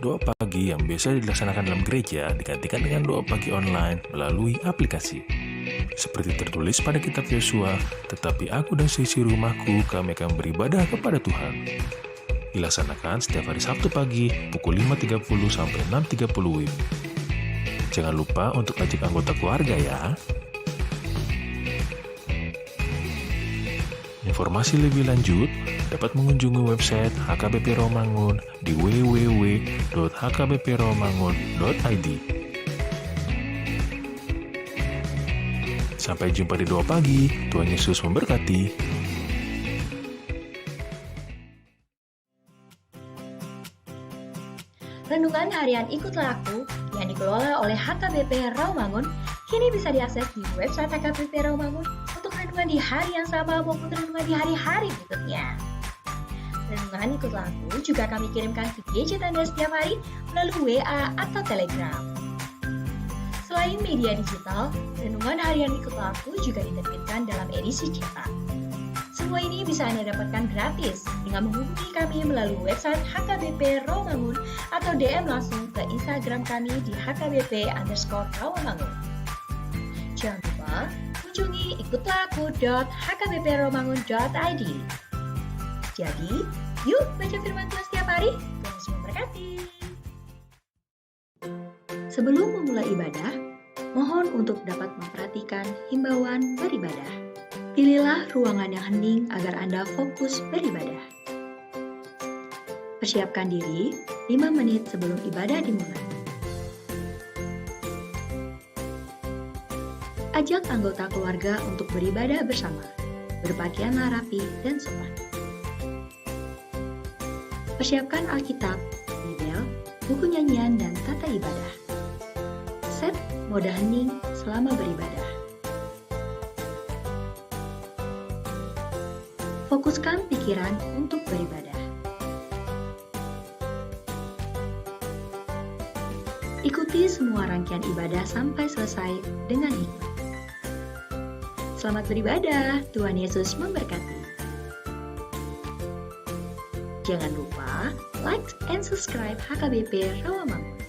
doa pagi yang biasa dilaksanakan dalam gereja digantikan dengan doa pagi online melalui aplikasi. Seperti tertulis pada kitab Yosua, tetapi aku dan seisi rumahku kami akan beribadah kepada Tuhan. Dilaksanakan setiap hari Sabtu pagi pukul 5.30 sampai 6.30 WIB. Jangan lupa untuk ajak anggota keluarga ya. Informasi lebih lanjut dapat mengunjungi website HKBP Rawamangun di www.hkbprawamangun.id. Sampai jumpa di doa pagi. Tuhan Yesus memberkati. Renungan harian Ikutlah Aku yang dikelola oleh HKBP Rawamangun kini bisa diakses di website HKBP Rawamangun untuk renungan di hari yang sama maupun renungan di hari-hari berikutnya. Renungan Ikutlah Aku juga kami kirimkan ke gadget Anda setiap hari melalui WA atau Telegram. Selain media digital, renungan harian Ikutlah Aku juga diterbitkan dalam edisi cetak. Semua ini bisa Anda dapatkan gratis dengan menghubungi kami melalui website HKBP Rawamangun atau DM langsung ke Instagram kami di hkbp_rawamangun. Jangan lupa kunjungi ikutlahku.hkbprawamangun.id. Jadi, yuk baca firman Tuhan setiap hari. Tuhan Yesus memberkati. Sebelum memulai ibadah, mohon untuk dapat memperhatikan himbauan beribadah. Pilihlah ruangan yang hening agar Anda fokus beribadah. Persiapkan diri 5 menit sebelum ibadah dimulai. Ajak anggota keluarga untuk beribadah bersama. Berpakaianlah rapi dan sopan. Persiapkan Alkitab, Bibel, buku nyanyian, dan tata ibadah. Set mode hening selama beribadah. Fokuskan pikiran untuk beribadah. Ikuti semua rangkaian ibadah sampai selesai dengan hikmat. Selamat beribadah, Tuhan Yesus memberkati. Jangan lupa like and subscribe HKBP Rawamangun.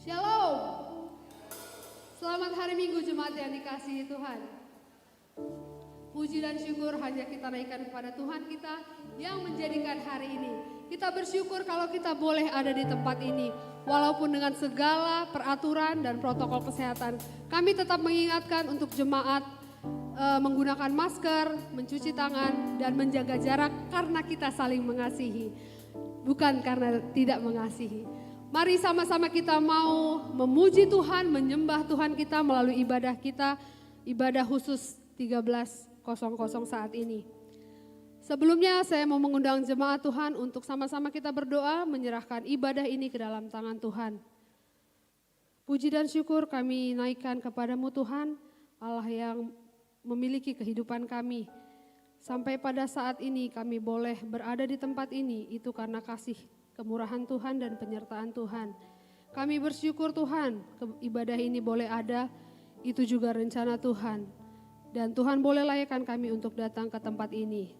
Shalom. Selamat hari Minggu jemaat yang dikasihi Tuhan. Puji dan syukur hanya kita naikkan kepada Tuhan kita yang menjadikan hari ini. Kita bersyukur kalau kita boleh ada di tempat ini. Walaupun dengan segala peraturan dan protokol kesehatan, kami tetap mengingatkan untuk jemaat menggunakan masker, mencuci tangan, dan menjaga jarak karena kita saling mengasihi. Bukan karena tidak mengasihi. Mari sama-sama kita mau memuji Tuhan, menyembah Tuhan kita melalui ibadah kita, ibadah khusus 13.00 saat ini. Sebelumnya saya mau mengundang jemaat Tuhan untuk sama-sama kita berdoa, menyerahkan ibadah ini ke dalam tangan Tuhan. Puji dan syukur kami naikkan kepadamu Tuhan, Allah yang memiliki kehidupan kami. Sampai pada saat ini kami boleh berada di tempat ini, itu karena kasih kemurahan Tuhan dan penyertaan Tuhan. Kami bersyukur Tuhan, ibadah ini boleh ada, itu juga rencana Tuhan. Dan Tuhan boleh layakkan kami untuk datang ke tempat ini.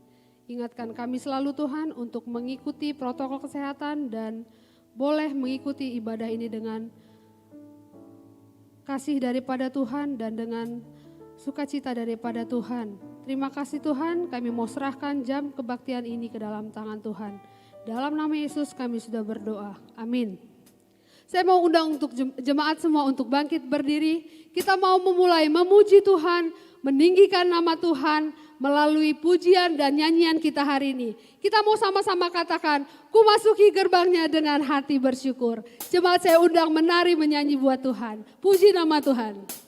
Ingatkan kami selalu Tuhan untuk mengikuti protokol kesehatan dan boleh mengikuti ibadah ini dengan kasih daripada Tuhan dan dengan sukacita daripada Tuhan. Terima kasih Tuhan, kami mau serahkan jam kebaktian ini ke dalam tangan Tuhan. Dalam nama Yesus kami sudah berdoa. Amin. Saya mau undang untuk jemaat semua untuk bangkit berdiri. Kita mau memulai memuji Tuhan, meninggikan nama Tuhan melalui pujian dan nyanyian kita hari ini. Kita mau sama-sama katakan, ku masuki gerbangnya dengan hati bersyukur. Jemaat saya undang menari menyanyi buat Tuhan. Puji nama Tuhan.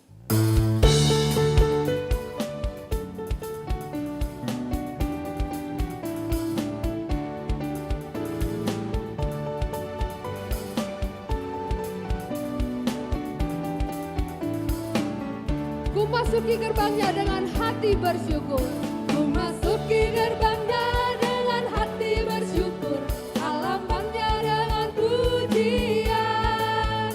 Masuki gerbangnya dengan hati bersyukur. Ku masuki gerbangnya dengan hati bersyukur. Halamannya dengan pujian.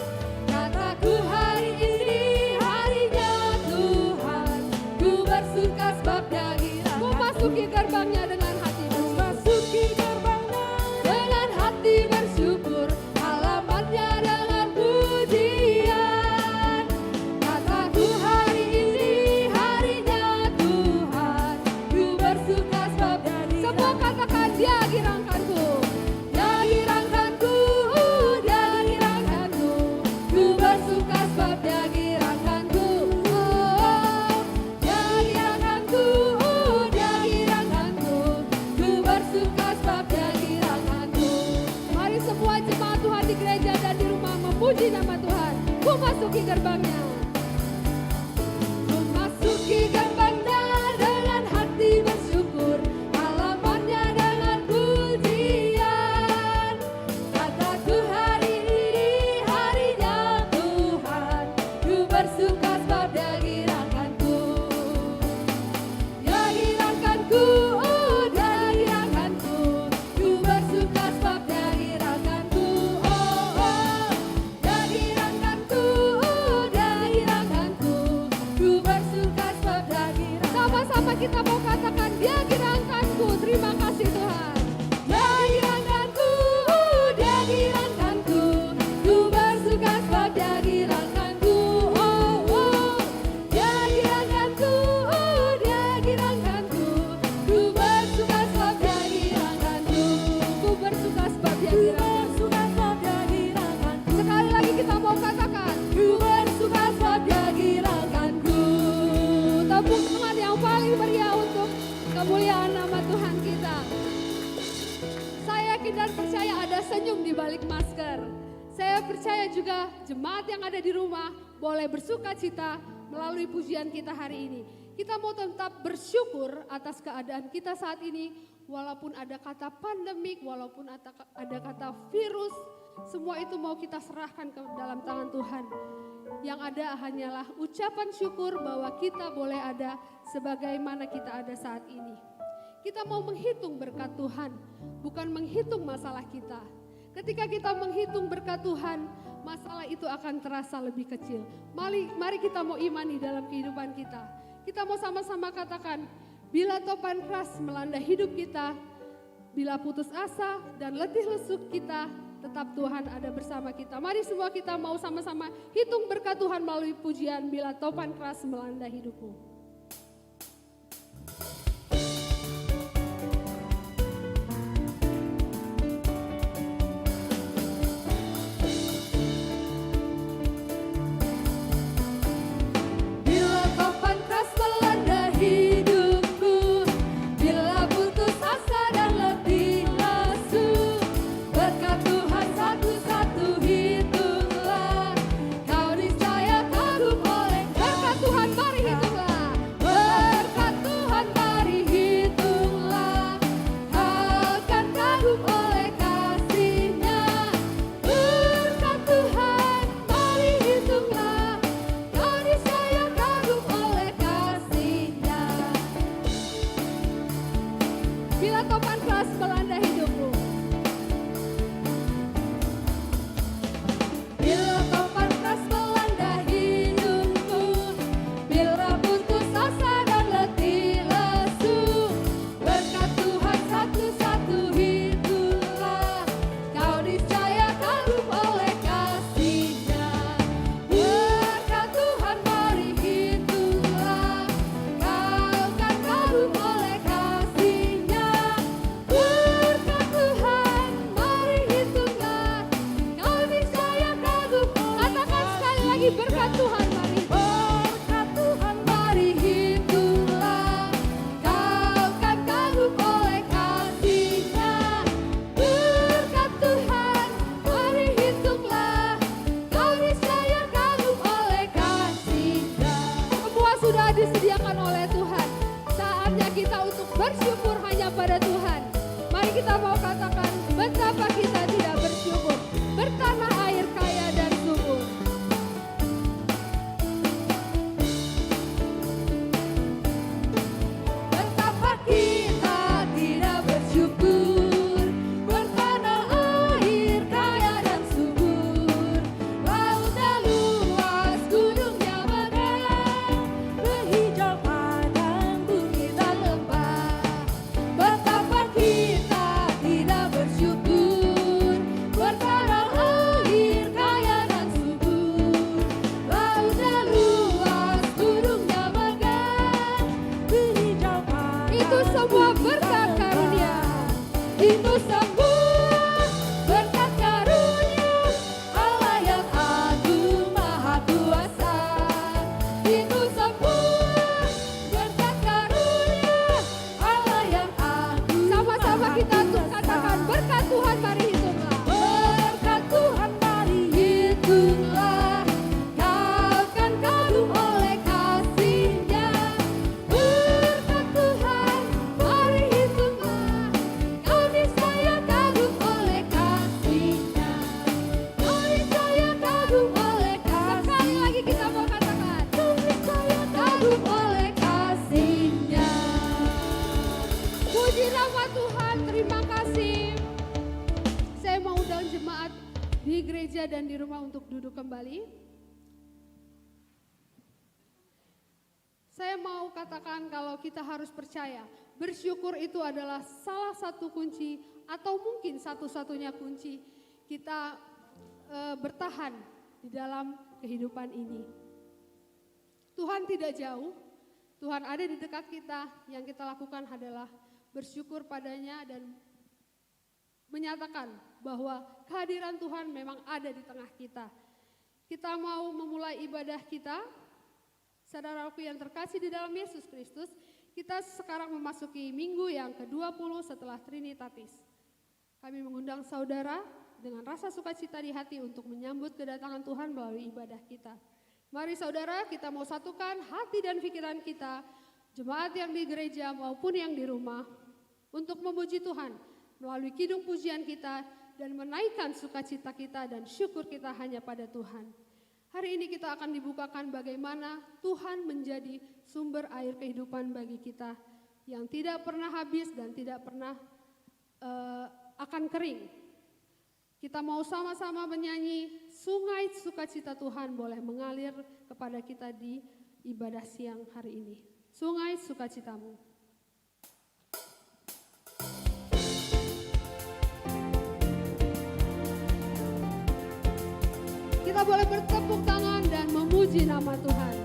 Kataku hari ini harinya Tuhan. Ku bersuka sebab Dia gila. Ku masuki gerbangnya dengan hati bersyukur. Masuki gerbangnya dengan hati bersyukur. Halamannya dengan pujian. Kataku hari ini harinya Tuhan. Ku bersuka sebab Dia. Semua katakan Dia girangkanku. Dia girangkanku. Dia girangkanku. Ku bersuka sebab Dia girangkanku. Oh, Dia girangkanku. Dia girangkanku. Ku bersuka sebab Dia girangkanku. Mari semua jemaat Tuhan di gereja dan di rumah memuji nama Tuhan. Ku masuki gerbangnya. Ku masuki gerbangnya dengan hati bersyukur. Halamannya dengan pujian. Kataku hari ini harinya Tuhan. Ku bersuka sebab Dia girangkanku. Dia girangkanku. Dia girangkanku. Ku bersuka sebab Dia girangkanku. Oh, oh. Dia girangkanku. Dia girangkanku. Ku bersuka sebab Dia girangkanku. Sama-sama kita mau katakan Dia girangkanku. Terima kasih Tuhan. Dia girangkanku. Dia girangkanku. Ku bersuka sebab Dia girangkanku. Oh, oh. Dia girangkanku. Dia girangkanku. Ku bersuka sebab Dia girangkanku. Ku bersuka sebab Dia girangkanku. Sekali lagi kita mau katakan, ku bersuka sebab Dia girangkanku. Tepuk tangan yang paling meriah untuk kemuliaan nama Tuhan kita. Saya yakin dan percaya ada senyum di balik masker. Saya percaya juga jemaat yang ada di rumah boleh bersuka cita melalui pujian kita hari ini. Kita mau tetap bersyukur atas keadaan kita saat ini. Walaupun ada kata pandemik, walaupun ada kata virus, semua itu mau kita serahkan ke dalam tangan Tuhan. Yang ada hanyalah ucapan syukur bahwa kita boleh ada sebagaimana kita ada saat ini. Kita mau menghitung berkat Tuhan, bukan menghitung masalah kita. Ketika kita menghitung berkat Tuhan, masalah itu akan terasa lebih kecil. Mari kita mau imani dalam kehidupan kita. Kita mau sama-sama katakan, bila topan keras melanda hidup kita, bila putus asa dan letih lesu kita, tetap Tuhan ada bersama kita. Mari semua kita mau sama-sama hitung berkat Tuhan melalui pujian bila topan keras melanda hidupmu. Bila topan keras melanda hidupku, bila putus asa dan letih lesu, berkat Tuhan satu-satu hitunglah, kau niscaya kagum oleh berkat Tuhan, mari hitunglah. berkat Tuhan mari. Berkat Tuhan mari hitunglah, kau kan kagum oleh kasih-Nya. Berkat Tuhan mari hitunglah, kau niscaya kagum oleh kasih-Nya. Semua sudah disediakan oleh Tuhan. Saatnya kita untuk bersyukur hanya pada Tuhan. Mari kita mau katakan betapa kita tidak bersyukur. Bertanah air kaya dan subur. Betapa kita tidak bersyukur. Bertanah air kaya dan subur. Lautnya luas, gunungnya megah, berhijau padang, bukit dan lembah. Betapa kita tidak bersyukur. Bertanah air kaya dan subur. Lautnya luas, gunungnya megah, berhijau padang. Itu semua berkat karunia. Itu semua berkat karunia Allah yang agung maha kuasa. Itu semua berkat karunia Allah yang agung. Sama-sama kita untuk katakan berkat Tuhan mari hitunglah. Berkat Tuhan mari hitunglah, kau kan kagum oleh kasih-Nya. Berkat Tuhan mari hitunglah, kau niscaya kagum oleh kasih-Nya. Kau niscaya kagum oleh kasih. Sekali lagi kita mau katakan, kau niscaya kagum oleh kasih-Nya. Puji nama Tuhan, terima kasih. Saya mau undang jemaat di gereja dan di rumah untuk duduk kembali. Saya mau katakan kalau kita harus percaya, bersyukur itu adalah salah satu kunci atau mungkin satu-satunya kunci kita bertahan di dalam kehidupan ini. Tuhan tidak jauh, Tuhan ada di dekat kita, yang kita lakukan adalah bersyukur padanya dan menyatakan bahwa kehadiran Tuhan memang ada di tengah kita. Kita mau memulai ibadah kita, saudaraku yang terkasih di dalam Yesus Kristus, kita sekarang memasuki minggu yang ke-20 setelah Trinitatis. Kami mengundang saudara dengan rasa sukacita di hati untuk menyambut kedatangan Tuhan melalui ibadah kita. Mari saudara, kita mau satukan hati dan pikiran kita, jemaat yang di gereja maupun yang di rumah, untuk memuji Tuhan melalui kidung pujian kita dan menaikkan sukacita kita dan syukur kita hanya pada Tuhan. Hari ini kita akan dibukakan bagaimana Tuhan menjadi sumber air kehidupan bagi kita yang tidak pernah habis dan tidak pernah akan kering. Kita mau sama-sama menyanyi sungai sukacita Tuhan boleh mengalir kepada kita di ibadah siang hari ini. Sungai sukacitamu. Kita boleh bertepuk tangan dan memuji nama Tuhan.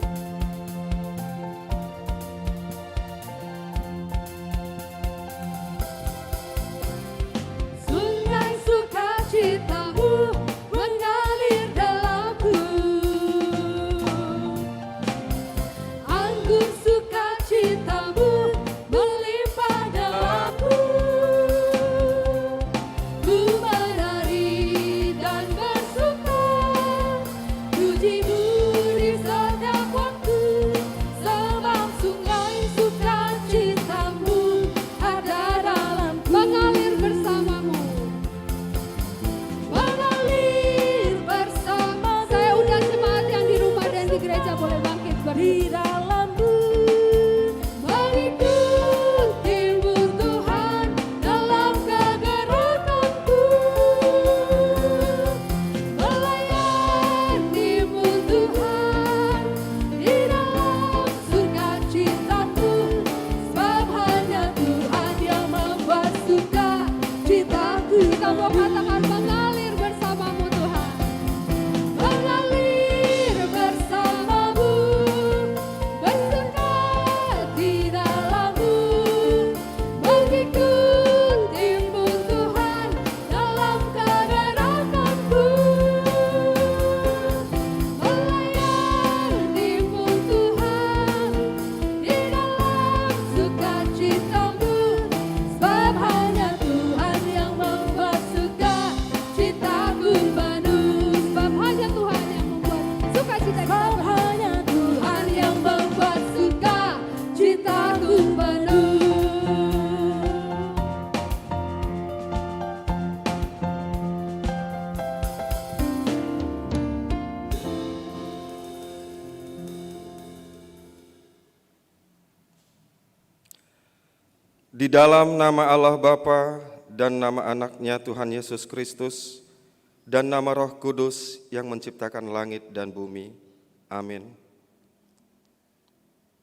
Sungai sukacitamu mengalir dalamku, anggur sukacitamu melimpah dalamku. Ku menari dan bersuka, pujimu di setiap waktu, sebab sungai sukacitamu ada dalamku. Mengalir bersamamu, mengalir bersama. Saya undang jemaat yang di rumah dan di gereja boleh bangkit di dalammu, mengikutimu Tuhan dalam kegerakanku, melayanimu Tuhan di dalam sukacitaku, sebab hanya Tuhan yang membuat sukacitaku. Kita mau katakan mengalir bersamamu Tuhan, mengalir bersamamu, Di dalam nama Allah Bapa dan nama anaknya Tuhan Yesus Kristus dan nama Roh Kudus yang menciptakan langit dan bumi. Amin.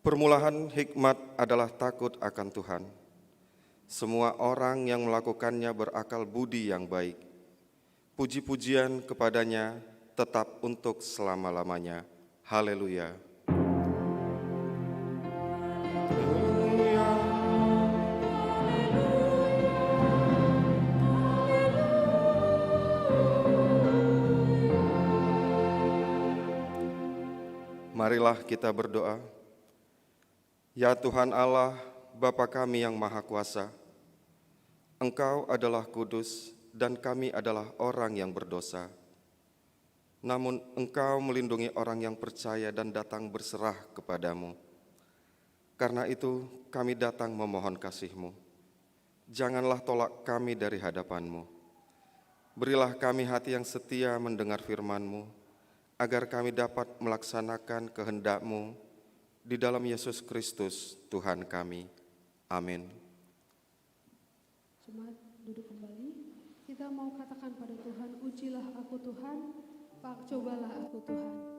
Permulaan hikmat adalah takut akan Tuhan. Semua orang yang melakukannya berakal budi yang baik. Puji-pujian kepadanya tetap untuk selama-lamanya. Haleluya. Marilah kita berdoa. Ya Tuhan Allah, Bapa kami yang Maha Kuasa, Engkau adalah kudus dan kami adalah orang yang berdosa. Namun Engkau melindungi orang yang percaya dan datang berserah kepadamu. Karena itu kami datang memohon kasih-Mu. Janganlah tolak kami dari hadapan-Mu. Berilah kami hati yang setia mendengar firman-Mu, agar kami dapat melaksanakan kehendak-Mu di dalam Yesus Kristus Tuhan kami. Amin. Jemaat duduk kembali. Kita mau katakan pada Tuhan, ujilah aku Tuhan, Pak cobalah aku Tuhan.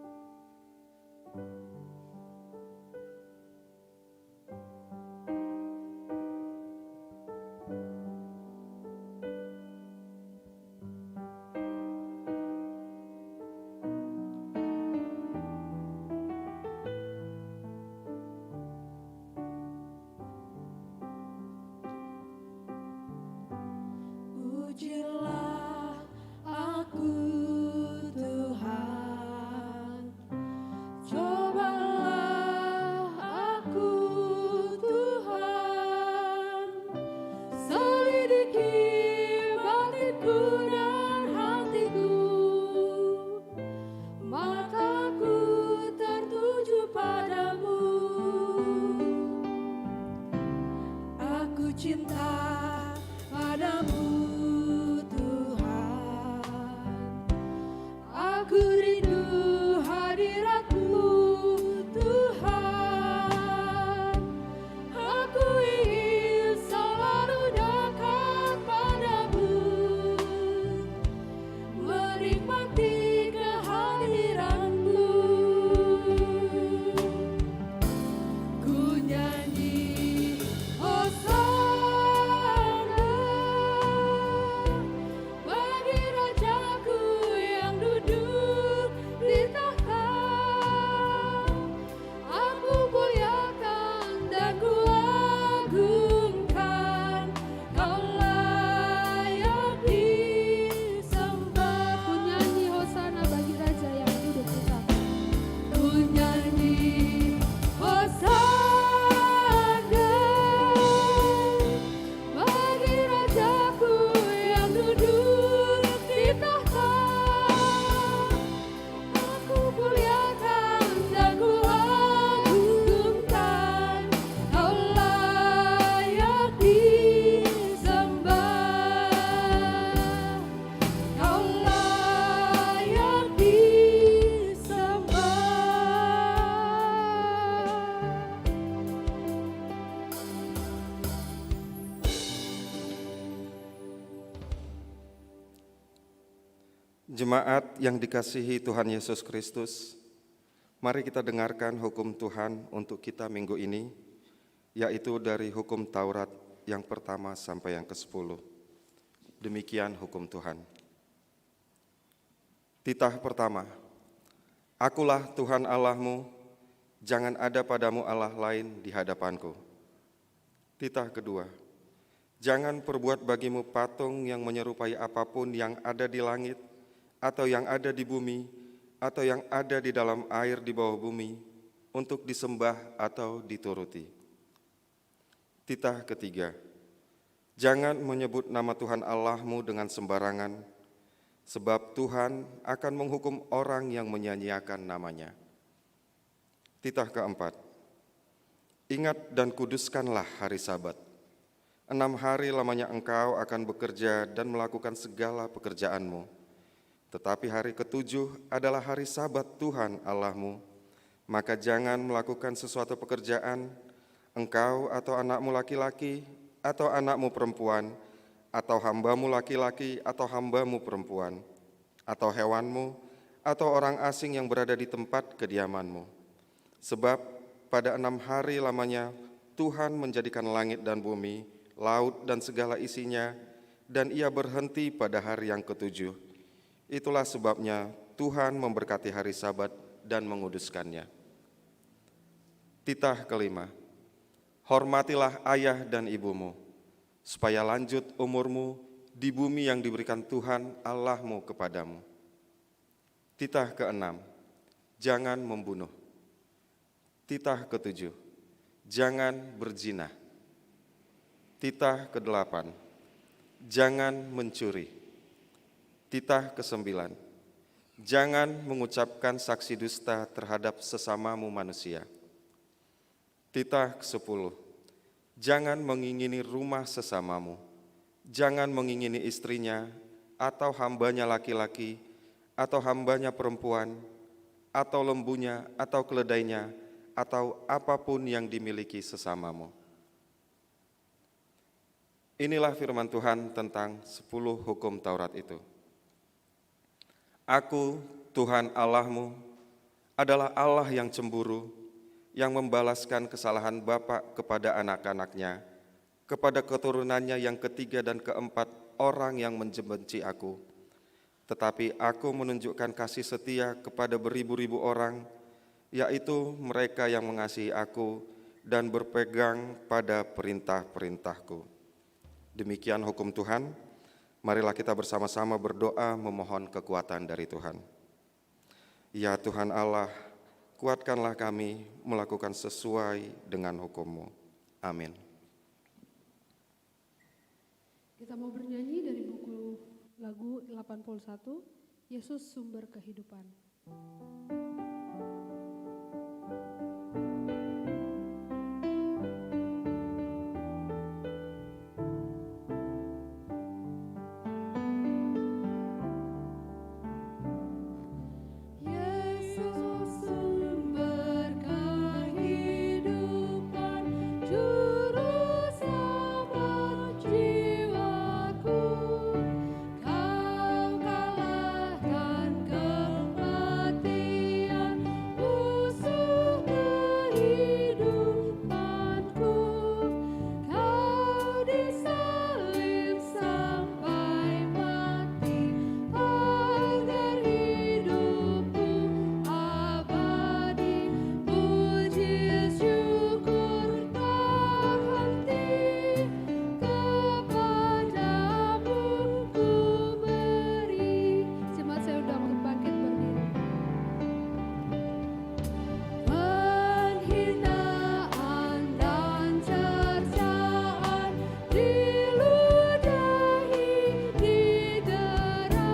Ujilah aku Tuhan, cobalah aku Tuhan, selidiki batinku dan hatiku, mataku tertuju padamu, aku cinta padamu. Aku rindu hadirat-Mu, Tuhan. Aku ingin selalu dekat padamu, menikmati kehadiran-Mu. Ku nyanyi Hosana bagi Rajaku yang duduk di tahta. Aku muliakan dan ku agungkan, Kau layak disembah. Ku nyanyi hosana bagi Raja yang duduk di tahta. Ku nyanyi Hosana bagi Rajaku yang duduk di tahta. Aku muliakan dan ku agungkan, Kau layak disembah, Kau layak disembah. Jemaat yang dikasihi Tuhan Yesus Kristus, mari kita dengarkan hukum Tuhan untuk kita minggu ini, yaitu dari hukum Taurat yang pertama sampai yang ke-10. Demikian hukum Tuhan. Titah pertama, Akulah Tuhan Allahmu, jangan ada padamu Allah lain di hadapanku. Titah kedua, jangan perbuat bagimu patung yang menyerupai apapun yang ada di langit, atau yang ada di bumi, atau yang ada di dalam air di bawah bumi, untuk disembah atau dituruti. Titah ketiga, jangan menyebut nama Tuhan Allahmu dengan sembarangan, sebab Tuhan akan menghukum orang yang menyia-nyiakan namanya. Titah keempat, ingat dan kuduskanlah hari Sabat. 6 hari lamanya engkau akan bekerja dan melakukan segala pekerjaanmu. Tetapi hari ke-7 adalah hari Sabat Tuhan Allahmu, maka jangan melakukan sesuatu pekerjaan, engkau atau anakmu laki-laki, atau anakmu perempuan, atau hambamu laki-laki, atau hambamu perempuan, atau hewanmu, atau orang asing yang berada di tempat kediamanmu. Sebab pada 6 hari lamanya Tuhan menjadikan langit dan bumi, laut dan segala isinya, dan ia berhenti pada hari yang ke-7. Itulah sebabnya Tuhan memberkati hari Sabat dan menguduskannya. Titah kelima, hormatilah ayah dan ibumu, supaya lanjut umurmu di bumi yang diberikan Tuhan Allahmu kepadamu. Titah keenam, jangan membunuh. Titah ketujuh, jangan berzina. Titah kedelapan, jangan mencuri. Titah kesembilan, jangan mengucapkan saksi dusta terhadap sesamamu manusia. Titah ke-10, jangan mengingini rumah sesamamu, jangan mengingini istrinya, atau hambanya laki-laki, atau hambanya perempuan, atau lembunya, atau keledainya, atau apapun yang dimiliki sesamamu. Inilah firman Tuhan tentang 10 hukum Taurat itu. Aku, Tuhan Allahmu, adalah Allah yang cemburu, yang membalaskan kesalahan bapa kepada anak-anaknya, kepada keturunannya yang ketiga dan keempat orang yang membenci aku. Tetapi aku menunjukkan kasih setia kepada beribu-ribu orang, yaitu mereka yang mengasihi aku dan berpegang pada perintah-perintahku. Demikian hukum Tuhan. Marilah kita bersama-sama berdoa memohon kekuatan dari Tuhan. Ya Tuhan Allah, kuatkanlah kami melakukan sesuai dengan hukum-Mu. Amin. Kita mau bernyanyi dari buku lagu 81, Yesus Sumber Kehidupan. Yesus sumber kehidupan, juru selamat jiwaku. Kau kalahkan kematian, musuh kehidupanku. Kau disalib sampai mati, agar hidupku abadi. Puji syukur tak henti, kepadamu ku beri. Jemaat saya udah bangkit berdiri. Penghinaan dan cercaan diludahi, didera,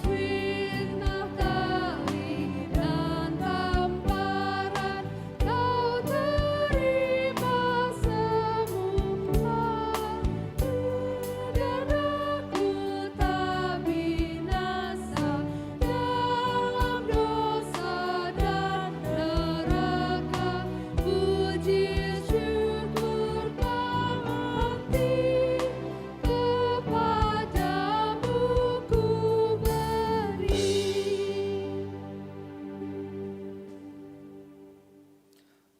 fitnah, tali, dan tamparan kau terima semua. Dan aku tak binasa dalam dosa dan neraka. Puji syukur tak henti, kepadamu ku beri.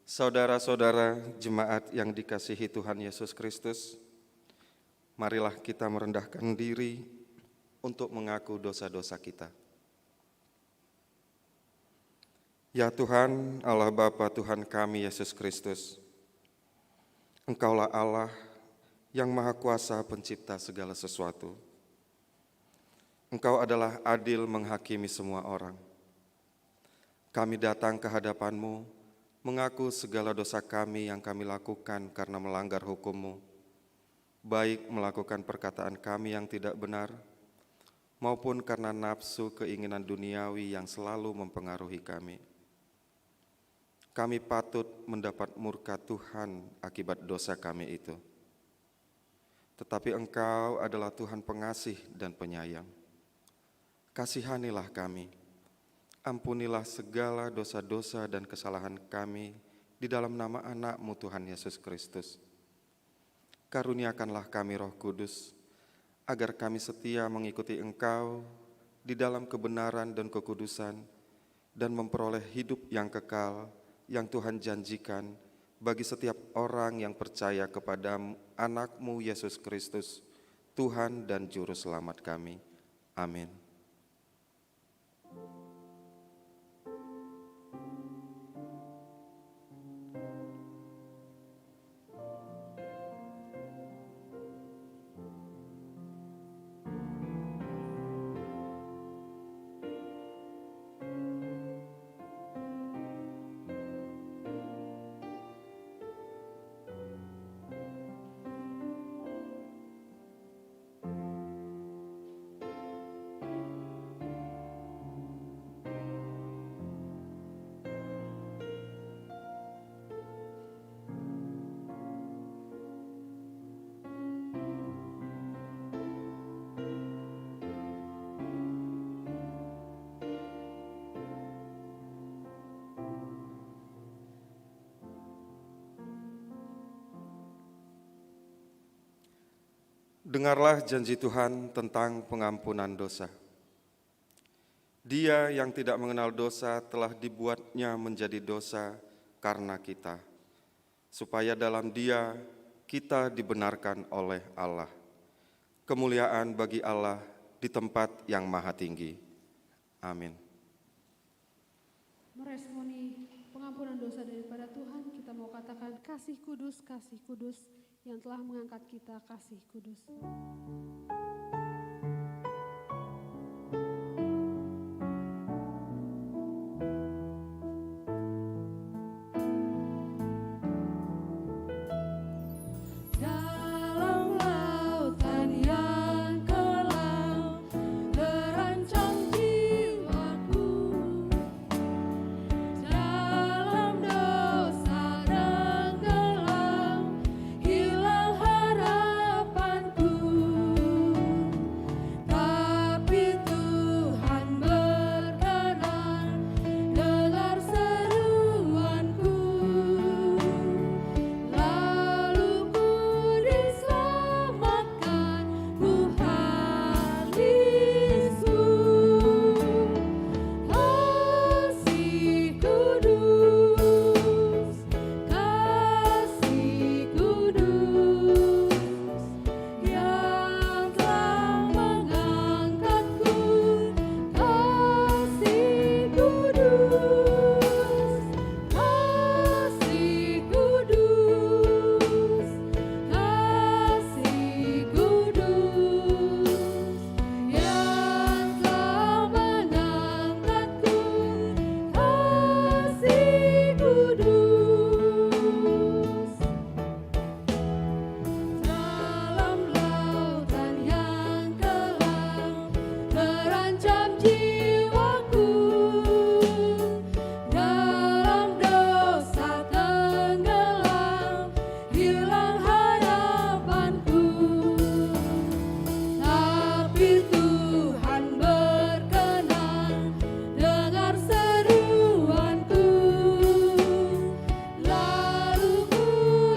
Saudara-saudara jemaat yang dikasihi Tuhan Yesus Kristus, marilah kita merendahkan diri untuk mengaku dosa-dosa kita. Ya Tuhan, Allah Bapa Tuhan kami Yesus Kristus, Engkaulah Allah yang Maha Kuasa pencipta segala sesuatu. Engkau adalah adil menghakimi semua orang. Kami datang ke hadapan-Mu, mengaku segala dosa kami yang kami lakukan karena melanggar hukum-Mu, baik melakukan perkataan kami yang tidak benar, maupun karena nafsu keinginan duniawi yang selalu mempengaruhi kami. Kami patut mendapat murka Tuhan akibat dosa kami itu. Tetapi Engkau adalah Tuhan pengasih dan penyayang. Kasihanilah kami. Ampunilah segala dosa-dosa dan kesalahan kami di dalam nama anak-Mu Tuhan Yesus Kristus. Karuniakanlah kami Roh Kudus, agar kami setia mengikuti Engkau di dalam kebenaran dan kekudusan, dan memperoleh hidup yang kekal yang Tuhan janjikan bagi setiap orang yang percaya kepada anak-Mu Yesus Kristus, Tuhan dan Juru Selamat kami. Amin. Dengarlah janji Tuhan tentang pengampunan dosa. Dia yang tidak mengenal dosa telah dibuatnya menjadi dosa karena kita, supaya dalam Dia kita dibenarkan oleh Allah. Kemuliaan bagi Allah di tempat yang maha tinggi. Amin. Meresponi pengampunan dosa daripada Tuhan, kita mau katakan kasih kudus yang telah mengangkat kita, kasih kudus. Dalam lautan yang kelam, terancam jiwaku. Dalam dosa tenggelam, hilang harapanku. Tapi Tuhan berkenan dengar seruanku. Lalu ku diselamatkan, Tuhanisku. Kasih kudus, kasih kudus, yang telah mengangkatku. Kasih kudus, kasih kudus, kasih kudus, yang telah mengangkatku. Kasih kudus. Dalam lautan yang kelam, terancam jiwaku. Dalam dosa tenggelam, hilang harapanku. Tapi Tuhan berkenan dengar seruanku. Lalu ku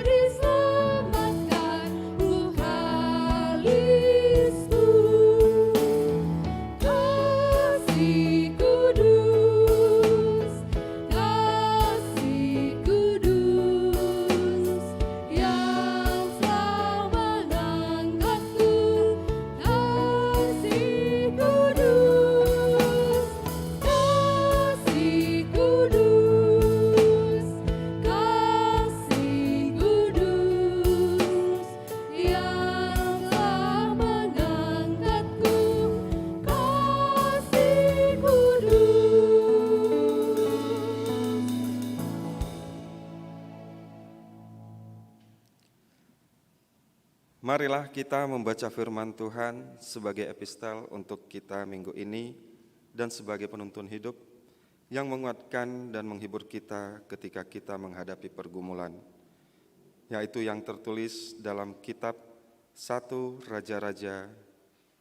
diselamatkan, Tuhanisku. Kasih kudus, kasih kudus, yang telah mengangkatku. Kasih kudus, kasih kudus, kasih kudus, yang telah mengangkatku. Kasih kudus. Marilah kita membaca firman Tuhan sebagai epistel untuk kita minggu ini dan sebagai penuntun hidup yang menguatkan dan menghibur kita ketika kita menghadapi pergumulan, yaitu yang tertulis dalam kitab 1 Raja-Raja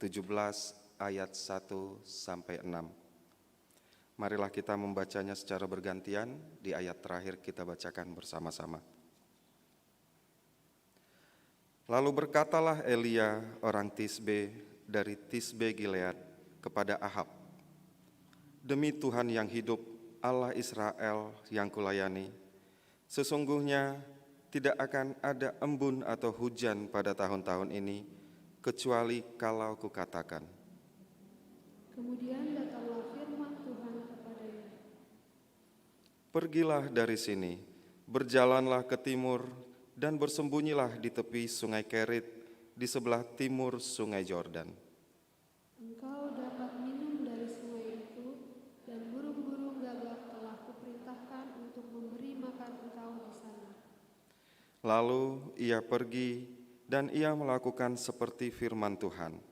17 ayat 1 sampai 6. Marilah kita membacanya secara bergantian, di ayat terakhir kita bacakan bersama-sama. Lalu berkatalah Elia orang Tisbe dari Tisbe Gilead kepada Ahab, "Demi Tuhan yang hidup, Allah Israel yang kulayani, sesungguhnya tidak akan ada embun atau hujan pada tahun-tahun ini, kecuali kalau kukatakan." Kemudian datanglah firman Tuhan kepadanya. "Pergilah dari sini, berjalanlah ke timur, dan bersembunyilah di tepi sungai Kerit, di sebelah timur sungai Yordan. Engkau dapat minum dari sungai itu, dan burung-burung gagak telah kuperintahkan untuk memberi makan engkau di sana." Lalu ia pergi dan ia melakukan seperti firman Tuhan.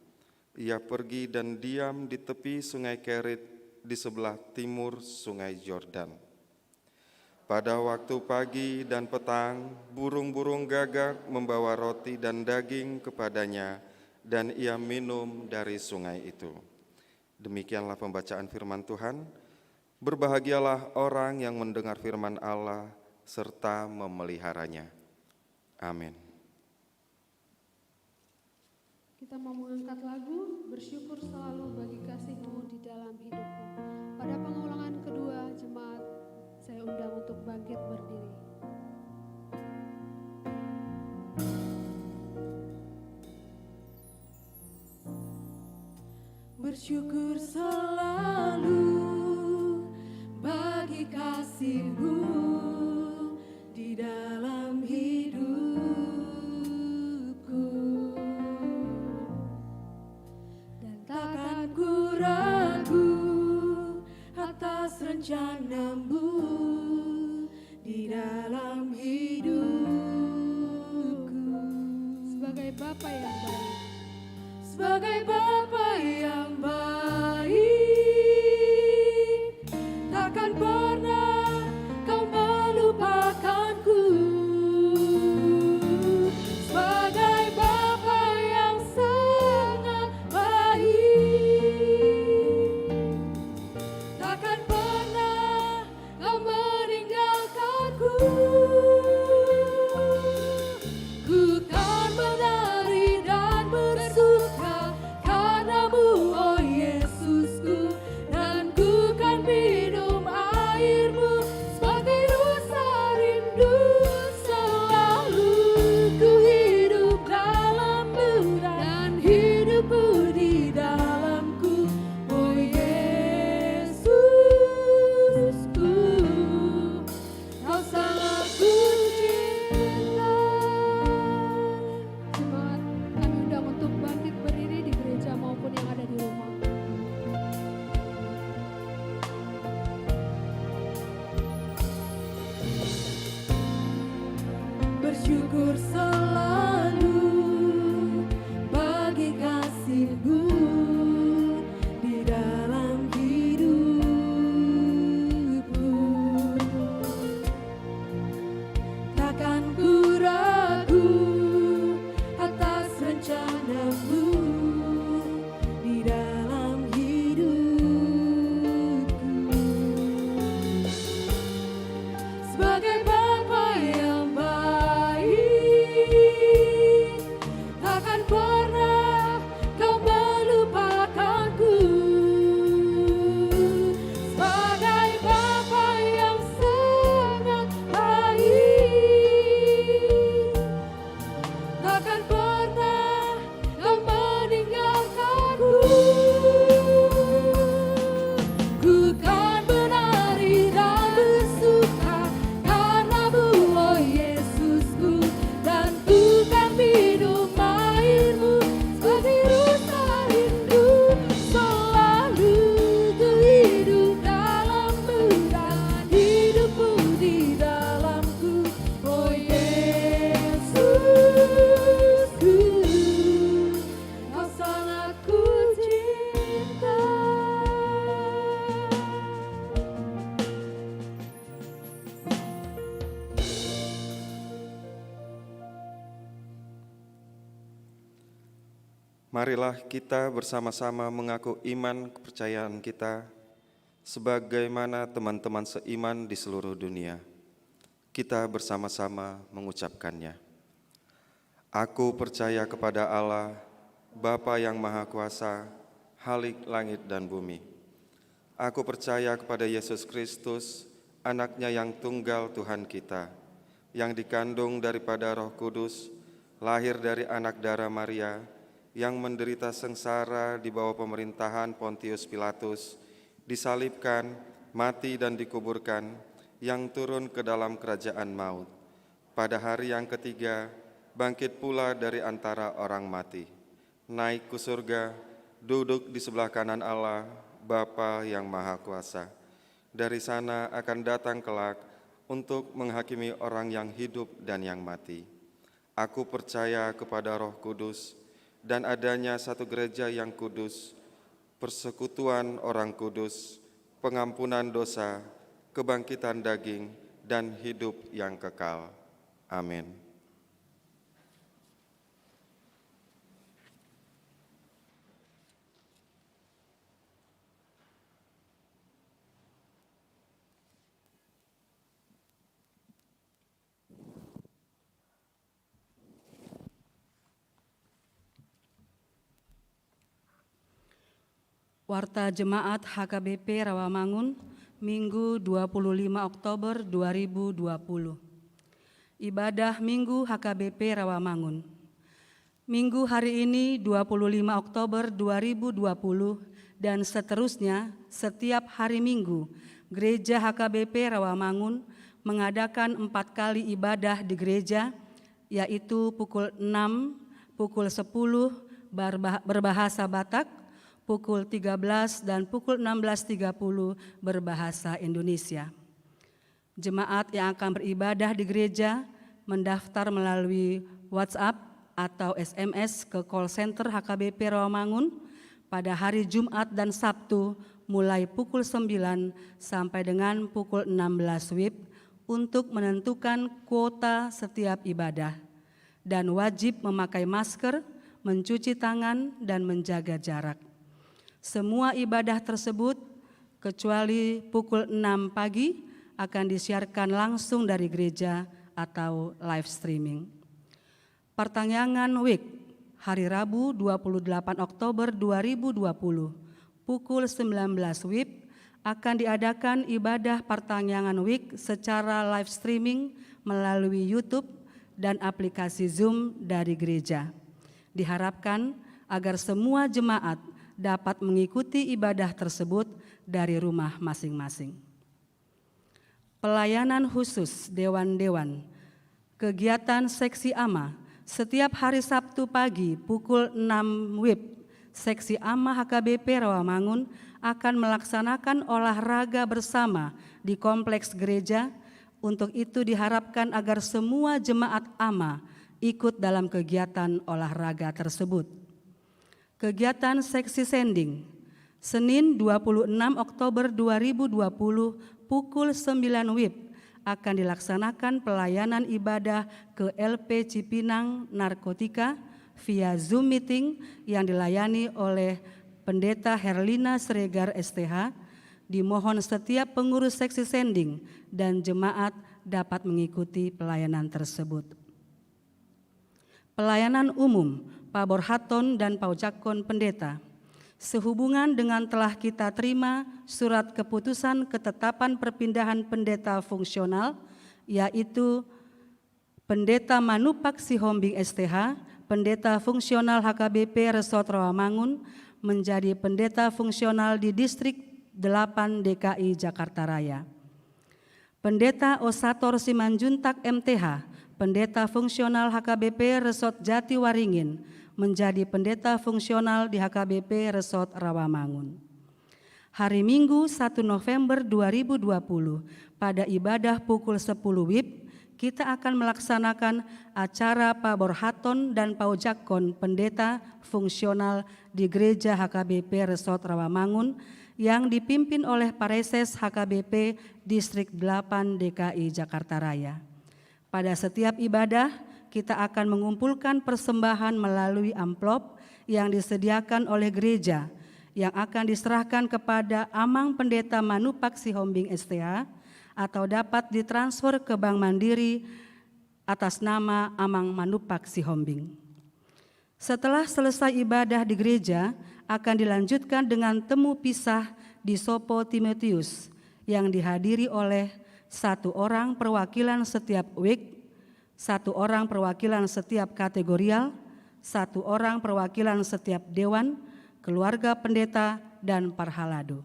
Ia pergi dan diam di tepi sungai Kerit di sebelah timur sungai Yordan. Pada waktu pagi dan petang, burung-burung gagak membawa roti dan daging kepadanya, dan ia minum dari sungai itu. Demikianlah pembacaan firman Tuhan. Berbahagialah orang yang mendengar firman Allah serta memeliharanya. Amin. Kita mau mengangkat lagu "Bersyukur Selalu Bagi Kasih-Mu di Dalam Hidupku". Pada pengulangan kedua, jemaat saya undang untuk bangkit berdiri. Bersyukur selalu bagi kasih-Mu di dalam hidupku, dan takkan ku ragu atas rencana-Mu di dalam hidupku. Sebagai Bapa yang baik, Sebagai Bapa yang baik, takkan pernah Kau melupakanku. Sebagai Bapa yang sangat baik, takkan pernah Kau meninggalkanku. Ku kan menari dan bersuka karena-Mu, oh Yesusku, dan ku kan minum air-Mu sebagai rasa rindu. Selalu ku hidup dalam-Mu dan hidup-Mu di dalamku, oh Yesusku, Kau sangat ku cinta. jemaat kami undang untuk bangkit berdiri di gereja maupun yang ada di rumah. Bersyukur selalu bagi kasih-Mu di dalam hidupku. Takkan ku ragu atas rencana-Mu di dalam hidupku. Sebagai Bapa yang baik, takkan pernah Kau melupakanku. Sebagai Bapa yang sangat baik, takkan pernah Kau meninggalkanku. Ku kan menari dan bersuka karena-Mu, oh Yesusku, dan ku kan minum air-Mu seperti rasa rindu. Selalu ku hidup dalam-Mu dan hidup-Mu di dalamku, oh Yesusku, Kau sangat ku cinta. Marilah kita bersama-sama mengaku iman kepercayaan kita sebagaimana teman-teman seiman di seluruh dunia. Kita bersama-sama mengucapkannya. Aku percaya kepada Allah, Bapa yang Maha Kuasa, Khalik langit dan bumi. Aku percaya kepada Yesus Kristus, Anaknya yang tunggal Tuhan kita, yang dikandung daripada Roh Kudus, lahir dari anak darah Maria, yang menderita sengsara di bawah pemerintahan Pontius Pilatus, disalibkan, mati dan dikuburkan, yang turun ke dalam kerajaan maut. Pada hari yang ketiga, bangkit pula dari antara orang mati, naik ke surga, duduk di sebelah kanan Allah, Bapa yang Maha Kuasa. Dari sana akan datang kelak untuk menghakimi orang yang hidup dan yang mati. Aku percaya kepada Roh Kudus dan adanya satu gereja yang kudus, persekutuan orang kudus, pengampunan dosa, kebangkitan daging, dan hidup yang kekal. Amin. Warta Jemaat HKBP Rawamangun, Minggu 25 Oktober 2020. Ibadah Minggu HKBP Rawamangun. Minggu hari ini 25 Oktober 2020 dan seterusnya setiap hari Minggu, Gereja HKBP Rawamangun mengadakan 4 kali ibadah di gereja, yaitu pukul 6, pukul 10 berbahasa Batak, pukul 13 dan pukul 16.30 berbahasa Indonesia. Jemaat yang akan beribadah di gereja mendaftar melalui WhatsApp atau SMS ke call center HKBP Rawamangun pada hari Jumat dan Sabtu mulai pukul 9 sampai dengan pukul 16 WIB untuk menentukan kuota setiap ibadah dan wajib memakai masker, mencuci tangan, dan menjaga jarak. Semua ibadah tersebut kecuali pukul 6 pagi akan disiarkan langsung dari gereja atau live streaming. Pertanyaan Week hari Rabu 28 Oktober 2020 pukul 19 WIB akan diadakan ibadah Pertanyaan Week secara live streaming melalui YouTube dan aplikasi Zoom dari gereja. Diharapkan agar semua jemaat dapat mengikuti ibadah tersebut dari rumah masing-masing. Pelayanan khusus Dewan-Dewan, kegiatan seksi AMA, setiap hari Sabtu pagi pukul 6 WIB, seksi AMA HKBP Rawamangun akan melaksanakan olahraga bersama di kompleks gereja. Untuk itu diharapkan agar semua jemaat AMA ikut dalam kegiatan olahraga tersebut. Kegiatan seksi sending, Senin 26 Oktober 2020 pukul 9 WIB akan dilaksanakan pelayanan ibadah ke LP Cipinang Narkotika via Zoom meeting yang dilayani oleh Pendeta Herlina Sregar STH. Dimohon setiap pengurus seksi sending dan jemaat dapat mengikuti pelayanan tersebut. Pelayanan umum Pabor Haton dan Paujakon Pendeta. Sehubungan dengan telah kita terima surat keputusan ketetapan perpindahan pendeta fungsional, yaitu Pendeta Manupak Sihombing STH, Pendeta Fungsional HKBP Resort Rawamangun, menjadi pendeta fungsional di Distrik 8 DKI Jakarta Raya. Pendeta Osator Simanjuntak MTH, Pendeta Fungsional HKBP Resort Jatiwaringin, menjadi pendeta fungsional di HKBP Resort Rawamangun. Hari Minggu 1 November 2020 pada ibadah pukul 10 WIB, kita akan melaksanakan acara Pabor Haton dan Paujakon pendeta fungsional di Gereja HKBP Resort Rawamangun yang dipimpin oleh Pareses HKBP Distrik 8 DKI Jakarta Raya. Pada setiap ibadah, kita akan mengumpulkan persembahan melalui amplop yang disediakan oleh gereja yang akan diserahkan kepada Amang Pendeta Manupak Sihombing STH atau dapat ditransfer ke Bank Mandiri atas nama Amang Manupak Sihombing. Setelah selesai ibadah di gereja, akan dilanjutkan dengan temu pisah di Sopo Timotius yang dihadiri oleh 1 orang perwakilan setiap week, 1 orang perwakilan setiap kategorial, 1 orang perwakilan setiap dewan, keluarga pendeta, dan parhalado.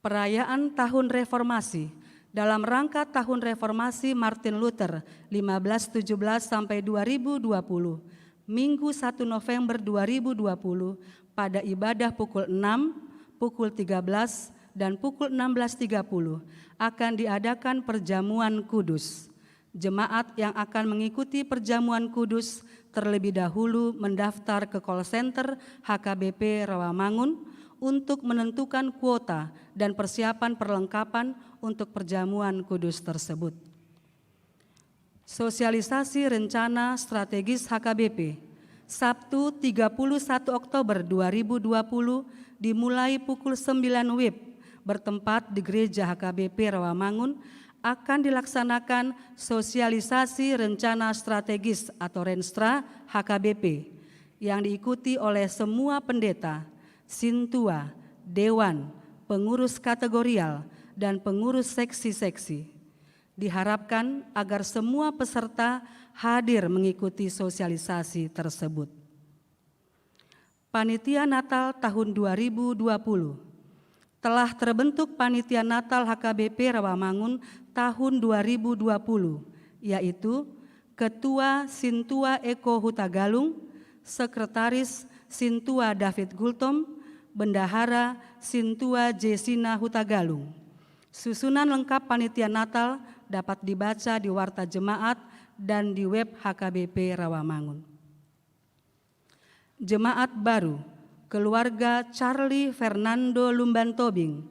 Perayaan Tahun Reformasi. Dalam rangka Tahun Reformasi Martin Luther 1517 sampai 2020, Minggu 1 November 2020 pada ibadah pukul 6, pukul 13, dan pukul 16.30 akan diadakan perjamuan kudus. Jemaat yang akan mengikuti perjamuan kudus terlebih dahulu mendaftar ke call center HKBP Rawamangun untuk menentukan kuota dan persiapan perlengkapan untuk perjamuan kudus tersebut. Sosialisasi rencana strategis HKBP, Sabtu 31 Oktober 2020 dimulai pukul 9 WIB bertempat di Gereja HKBP Rawamangun akan dilaksanakan sosialisasi rencana strategis atau Renstra HKBP yang diikuti oleh semua pendeta, sintua, dewan, pengurus kategorial, dan pengurus seksi-seksi. Diharapkan agar semua peserta hadir mengikuti sosialisasi tersebut. Panitia Natal tahun 2020. Telah terbentuk Panitia Natal HKBP Rawamangun tahun 2020, yaitu Ketua Sintua Eko Hutagalung, Sekretaris Sintua David Gultom, Bendahara Sintua Jesina Hutagalung. Susunan lengkap Panitia Natal dapat dibaca di Warta Jemaat dan di web HKBP Rawamangun. Jemaat baru, keluarga Charlie Fernando Lumban Tobing,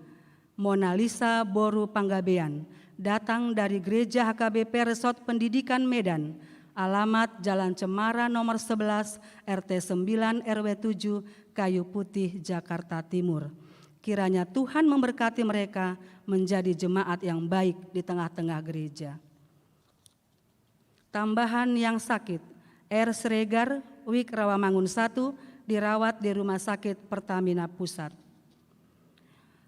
Mona Lisa Boru Panggabean, datang dari Gereja HKBP Resort Pendidikan Medan, alamat Jalan Cemara nomor 11, RT 9 RW 7, Kayu Putih, Jakarta Timur. Kiranya Tuhan memberkati mereka menjadi jemaat yang baik di tengah-tengah gereja. Tambahan yang sakit, R. Sregar, Wik Rawamangun 1, dirawat di Rumah Sakit Pertamina Pusat.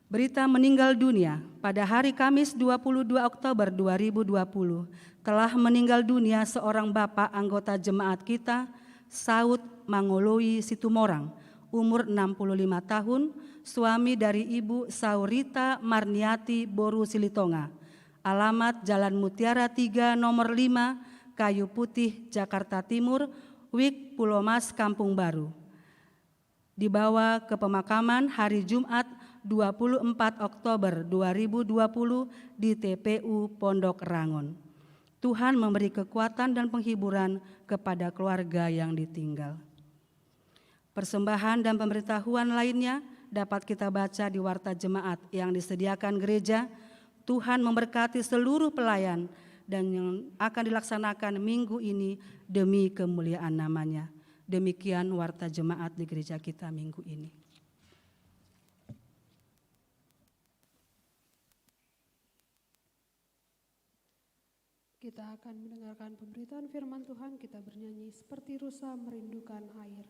Berita meninggal dunia pada hari Kamis 22 Oktober 2020 telah meninggal dunia seorang bapak anggota jemaat kita, Saud Mangoloi Situmorang, umur 65 tahun, suami dari Ibu Saurita Marniati Boru Silitonga, alamat Jalan Mutiara 3 nomor 5, Kayu Putih, Jakarta Timur, Wik Pulau Mas, Kampung Baru. Dibawa ke pemakaman hari Jumat 24 Oktober 2020 di TPU Pondok Rangon. Tuhan memberi kekuatan dan penghiburan kepada keluarga yang ditinggal. Persembahan dan pemberitahuan lainnya dapat kita baca di Warta Jemaat yang disediakan gereja. Tuhan memberkati seluruh pelayan dan yang akan dilaksanakan minggu ini demi kemuliaan namanya. Demikian Warta Jemaat di gereja kita minggu ini. Kita akan mendengarkan pemberitaan firman Tuhan, kita bernyanyi seperti rusa merindukan air.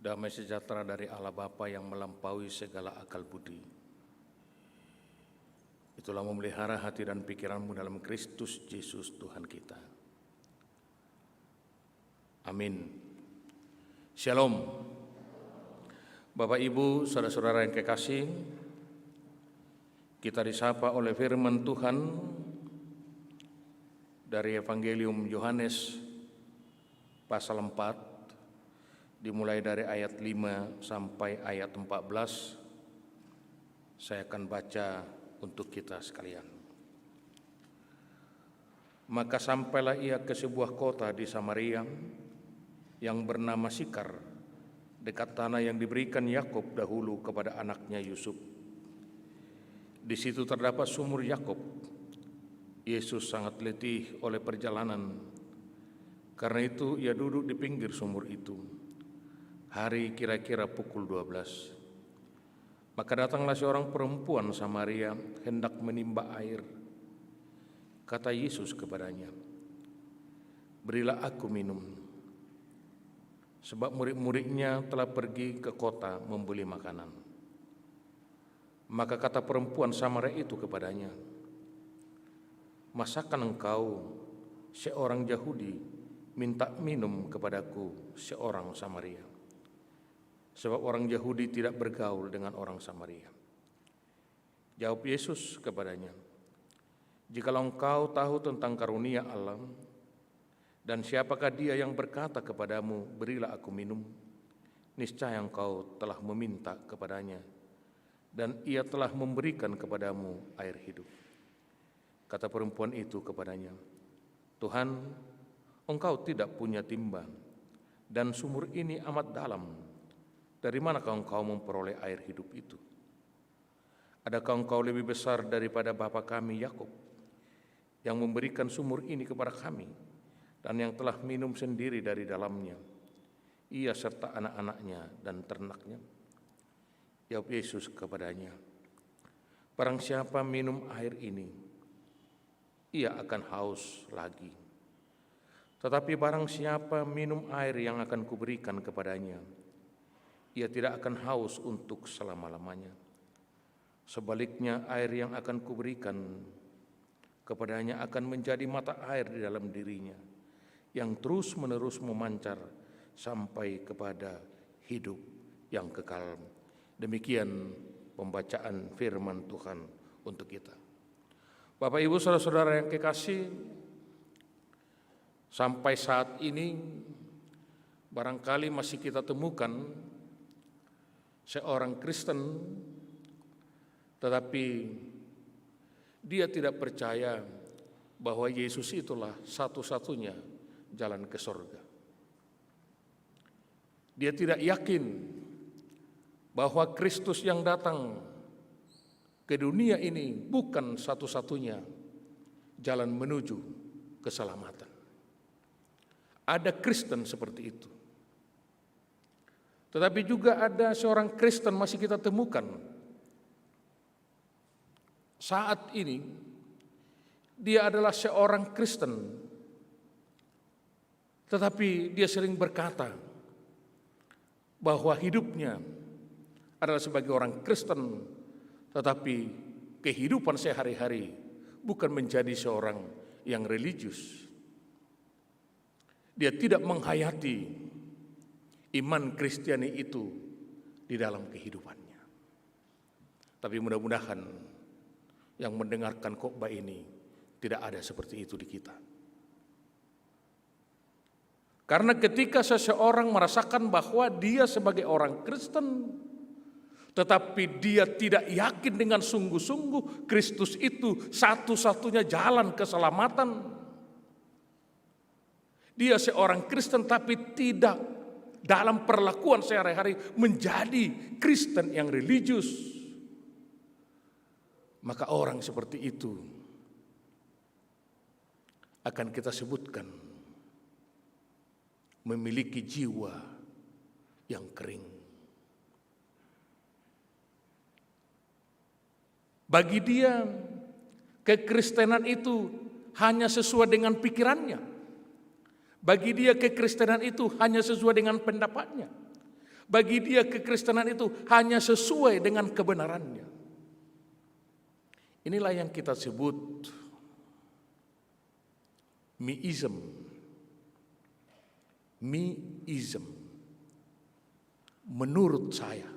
Damai sejahtera dari Allah Bapa yang melampaui segala akal budi, itulah memelihara hati dan pikiranmu dalam Kristus Yesus Tuhan kita. Amin. Shalom. Bapak, Ibu, saudara-saudara yang kekasih, kita disapa oleh firman Tuhan dari Evangelium Yohanes pasal 4, dimulai dari ayat 5 sampai ayat 14. Saya akan baca untuk kita sekalian. Maka sampailah ia ke sebuah kota di Samaria yang bernama Sikar, dekat tanah yang diberikan Yakub dahulu kepada anaknya Yusuf. Di situ terdapat sumur Yakub. Yesus sangat letih oleh perjalanan, karena itu ia duduk di pinggir sumur itu. Hari kira-kira pukul 12. Maka datanglah seorang perempuan Samaria hendak menimba air. Kata Yesus kepadanya, "Berilah aku minum." Sebab murid-muridnya telah pergi ke kota membeli makanan. Maka kata perempuan Samaria itu kepadanya, "Masakan engkau, seorang Yahudi, minta minum kepadaku, seorang Samaria?" Sebab orang Yahudi tidak bergaul dengan orang Samaria. Jawab Yesus kepadanya, "Jikalau engkau tahu tentang karunia Allah, dan siapakah dia yang berkata kepadamu, berilah aku minum, niscaya engkau telah meminta kepadanya, dan ia telah memberikan kepadamu air hidup." Kata perempuan itu kepadanya, "Tuhan, engkau tidak punya timba, dan sumur ini amat dalam. Dari manakah engkau memperoleh air hidup itu? Adakah engkau lebih besar daripada bapa kami Yakub, yang memberikan sumur ini kepada kami, dan yang telah minum sendiri dari dalamnya, ia serta anak-anaknya dan ternaknya?" Jawab Yesus kepadanya, "Barang siapa minum air ini, ia akan haus lagi. Tetapi barang siapa minum air yang akan kuberikan kepadanya, ia tidak akan haus untuk selama-lamanya. Sebaliknya, air yang akan kuberikan kepadanya akan menjadi mata air di dalam dirinya, yang terus-menerus memancar sampai kepada hidup yang kekal." Demikian pembacaan firman Tuhan untuk kita. Bapak, Ibu, saudara-saudara yang kekasih, sampai saat ini barangkali masih kita temukan seorang Kristen, tetapi dia tidak percaya bahwa Yesus itulah satu-satunya jalan ke surga. Dia tidak yakin bahwa Kristus yang datang ke dunia ini bukan satu-satunya jalan menuju keselamatan. Ada Kristen seperti itu. Tetapi juga ada seorang Kristen masih kita temukan saat ini. Dia adalah seorang Kristen, tetapi dia sering berkata bahwa hidupnya adalah sebagai orang Kristen, tetapi kehidupan sehari-hari bukan menjadi seorang yang religius. Dia tidak menghayati iman Kristiani itu di dalam kehidupannya. Tapi mudah-mudahan yang mendengarkan khotbah ini tidak ada seperti itu di kita. Karena ketika seseorang merasakan bahwa dia sebagai orang Kristen, tetapi dia tidak yakin dengan sungguh-sungguh Kristus itu satu-satunya jalan keselamatan. Dia seorang Kristen tapi tidak dalam perlakuan sehari-hari menjadi Kristen yang religius. Maka orang seperti itu akan kita sebutkan memiliki jiwa yang kering. Bagi dia, kekristenan itu hanya sesuai dengan pikirannya. Bagi dia kekristenan itu hanya sesuai dengan pendapatnya. Bagi dia kekristenan itu hanya sesuai dengan kebenarannya. Inilah yang kita sebut meism. Meism. Menurut saya.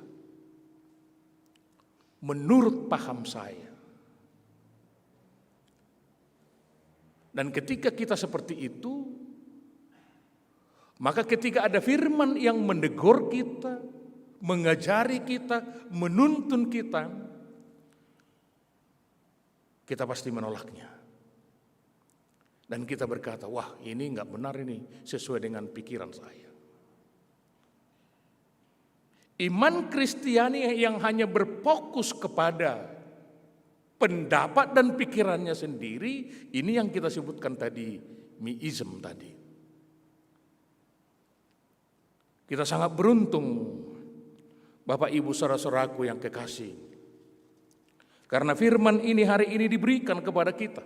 Menurut paham saya. Dan ketika kita seperti itu, maka ketika ada firman yang menegur kita, mengajari kita, menuntun kita, kita pasti menolaknya. Dan kita berkata, wah ini enggak benar, ini sesuai dengan pikiran saya. Iman Kristiani yang hanya berfokus kepada pendapat dan pikirannya sendiri, ini yang kita sebutkan tadi, meism tadi. Kita sangat beruntung, Bapak Ibu saudara-saudaraku yang kekasih, karena firman ini hari ini diberikan kepada kita,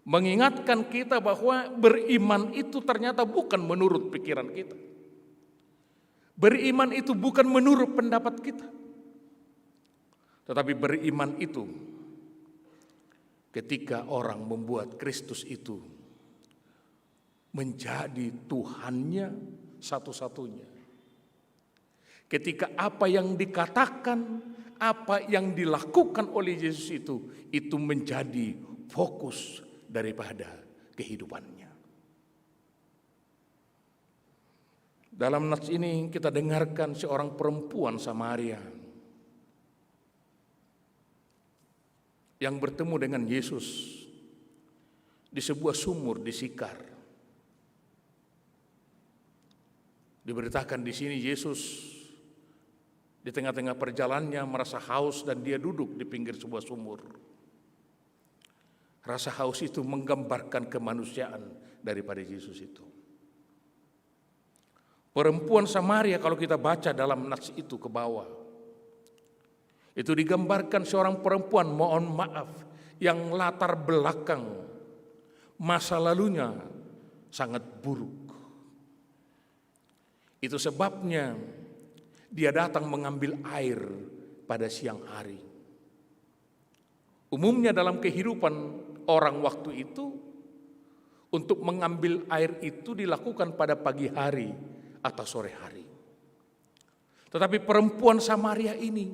mengingatkan kita bahwa beriman itu ternyata bukan menurut pikiran kita. Beriman itu bukan menurut pendapat kita. Tetapi beriman itu ketika orang membuat Kristus itu menjadi Tuhannya satu-satunya. Ketika apa yang dikatakan, apa yang dilakukan oleh Yesus itu menjadi fokus daripada kehidupannya. Dalam nats ini kita dengarkan seorang perempuan Samaria yang bertemu dengan Yesus di sebuah sumur di Sikar. Diberitakan di sini Yesus di tengah-tengah perjalanannya merasa haus dan dia duduk di pinggir sebuah sumur. Rasa haus itu menggambarkan kemanusiaan daripada Yesus itu. Perempuan Samaria kalau kita baca dalam nats itu ke bawah, itu digambarkan seorang perempuan, mohon maaf, yang latar belakang masa lalunya sangat buruk. Itu sebabnya dia datang mengambil air pada siang hari. Umumnya dalam kehidupan orang waktu itu, untuk mengambil air itu dilakukan pada pagi hari atau sore hari. Tetapi perempuan Samaria ini,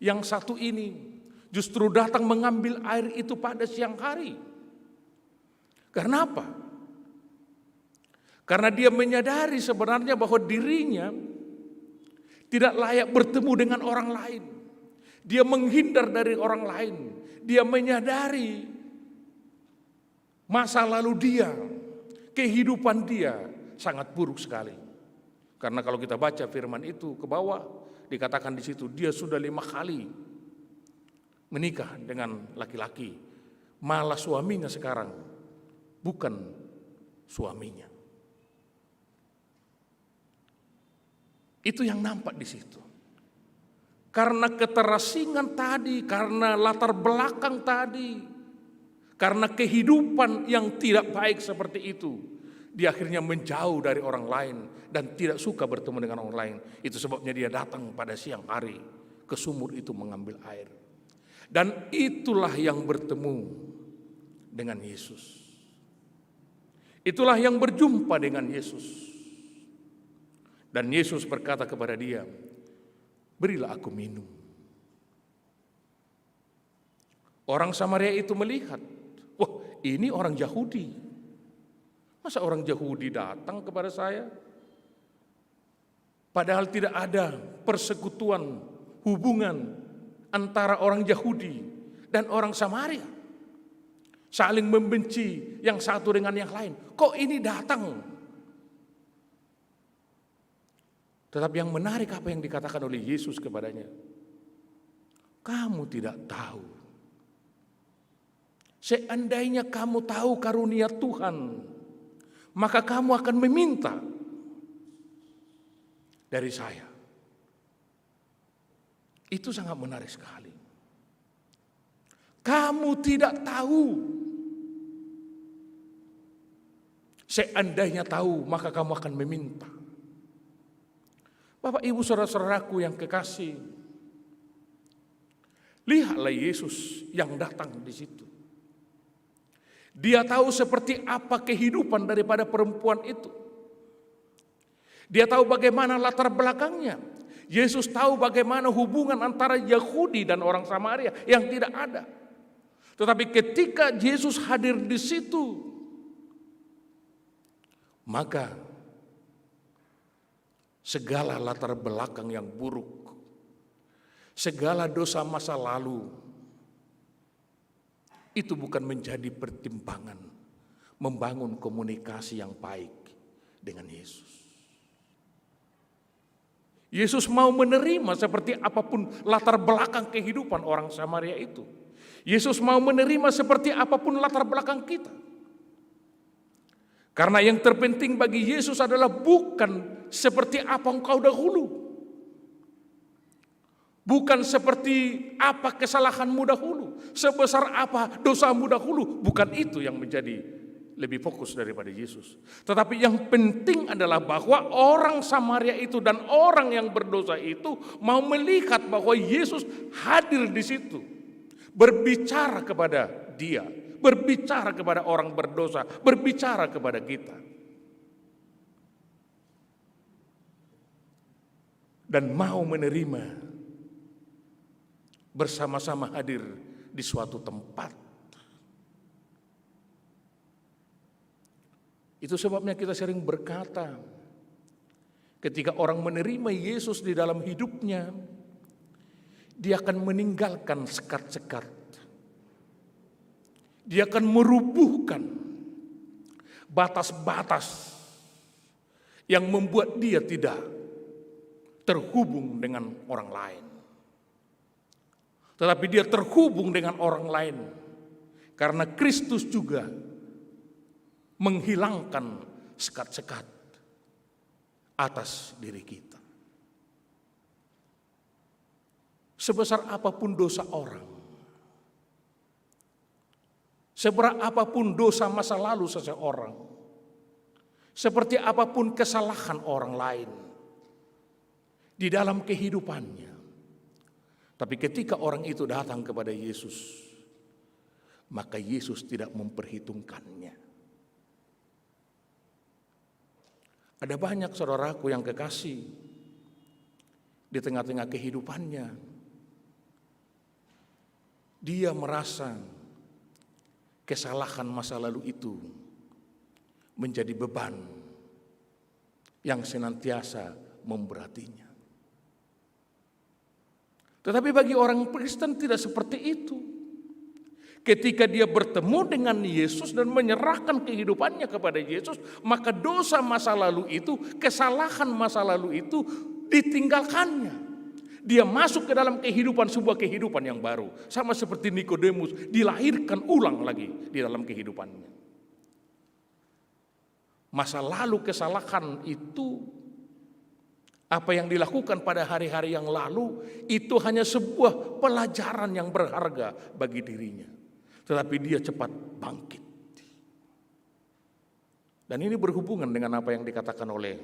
yang satu ini, justru datang mengambil air itu pada siang hari. Karena apa? Karena dia menyadari sebenarnya bahwa dirinya tidak layak bertemu dengan orang lain. Dia menghindar dari orang lain. Dia menyadari masa lalu dia, kehidupan dia sangat buruk sekali. Karena kalau kita baca firman itu ke bawah, dikatakan di situ dia sudah 5 kali menikah dengan laki-laki. Malah suaminya sekarang bukan suaminya. Itu yang nampak di situ. Karena keterasingan tadi, karena latar belakang tadi, karena kehidupan yang tidak baik seperti itu, dia akhirnya menjauh dari orang lain dan tidak suka bertemu dengan orang lain. Itu sebabnya dia datang pada siang hari ke sumur itu mengambil air. Dan itulah yang bertemu dengan Yesus. Itulah yang berjumpa dengan Yesus. Dan Yesus berkata kepada dia, berilah aku minum. Orang Samaria itu melihat, wah ini orang Yahudi. Masa orang Yahudi datang kepada saya? Padahal tidak ada persekutuan, hubungan antara orang Yahudi dan orang Samaria. Saling membenci yang satu dengan yang lain. Kok ini datang? Tetapi yang menarik apa yang dikatakan oleh Yesus kepadanya. Kamu tidak tahu. Seandainya kamu tahu karunia Tuhan, maka kamu akan meminta dari saya. Itu sangat menarik sekali. Kamu tidak tahu. Seandainya tahu, maka kamu akan meminta. Bapak, Ibu, saudara-saudaraku yang kekasih, lihatlah Yesus yang datang di situ. Dia tahu seperti apa kehidupan daripada perempuan itu. Dia tahu bagaimana latar belakangnya. Yesus tahu bagaimana hubungan antara Yahudi dan orang Samaria yang tidak ada. Tetapi ketika Yesus hadir di situ, maka segala latar belakang yang buruk, segala dosa masa lalu, itu bukan menjadi pertimbangan membangun komunikasi yang baik dengan Yesus. Yesus mau menerima seperti apapun latar belakang kehidupan orang Samaria itu. Yesus mau menerima seperti apapun latar belakang kita. Karena yang terpenting bagi Yesus adalah bukan seperti apa engkau dahulu. Bukan seperti apa kesalahanmu dahulu. Sebesar apa dosamu dahulu. Bukan itu yang menjadi lebih fokus daripada Yesus. Tetapi yang penting adalah bahwa orang Samaria itu dan orang yang berdosa itu mau melihat bahwa Yesus hadir di situ. Berbicara kepada dia. Berbicara kepada orang berdosa. Berbicara kepada kita. Dan mau menerima bersama-sama hadir di suatu tempat. Itu sebabnya kita sering berkata, ketika orang menerima Yesus di dalam hidupnya, dia akan meninggalkan sekat-sekat. Dia akan merubuhkan batas-batas yang membuat dia tidak terhubung dengan orang lain. Tetapi dia terhubung dengan orang lain karena Kristus juga menghilangkan sekat-sekat atas diri kita. Sebesar apapun dosa orang, seberat apapun dosa masa lalu seseorang, seperti apapun kesalahan orang lain di dalam kehidupannya, tapi ketika orang itu datang kepada Yesus, maka Yesus tidak memperhitungkannya. Ada banyak saudaraku yang kekasih di tengah-tengah kehidupannya, dia merasa kesalahan masa lalu itu menjadi beban yang senantiasa memberatinya. Tetapi bagi orang Kristen tidak seperti itu. Ketika dia bertemu dengan Yesus dan menyerahkan kehidupannya kepada Yesus, maka dosa masa lalu itu, kesalahan masa lalu itu ditinggalkannya. Dia masuk ke dalam kehidupan, sebuah kehidupan yang baru. Sama seperti Nikodemus, dilahirkan ulang lagi di dalam kehidupannya. Masa lalu kesalahan itu, apa yang dilakukan pada hari-hari yang lalu, itu hanya sebuah pelajaran yang berharga bagi dirinya. Tetapi dia cepat bangkit. Dan ini berhubungan dengan apa yang dikatakan oleh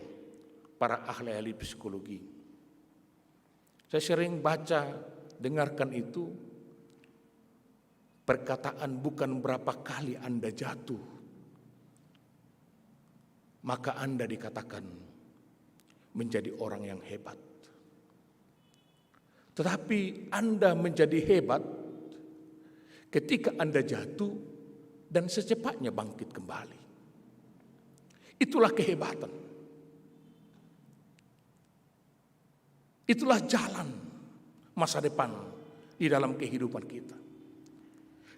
para ahli-ahli psikologi. Saya sering baca, dengarkan itu, perkataan bukan berapa kali Anda jatuh, maka Anda dikatakan menjadi orang yang hebat. Tetapi Anda menjadi hebat ketika Anda jatuh dan secepatnya bangkit kembali. Itulah kehebatan. Itulah jalan masa depan di dalam kehidupan kita.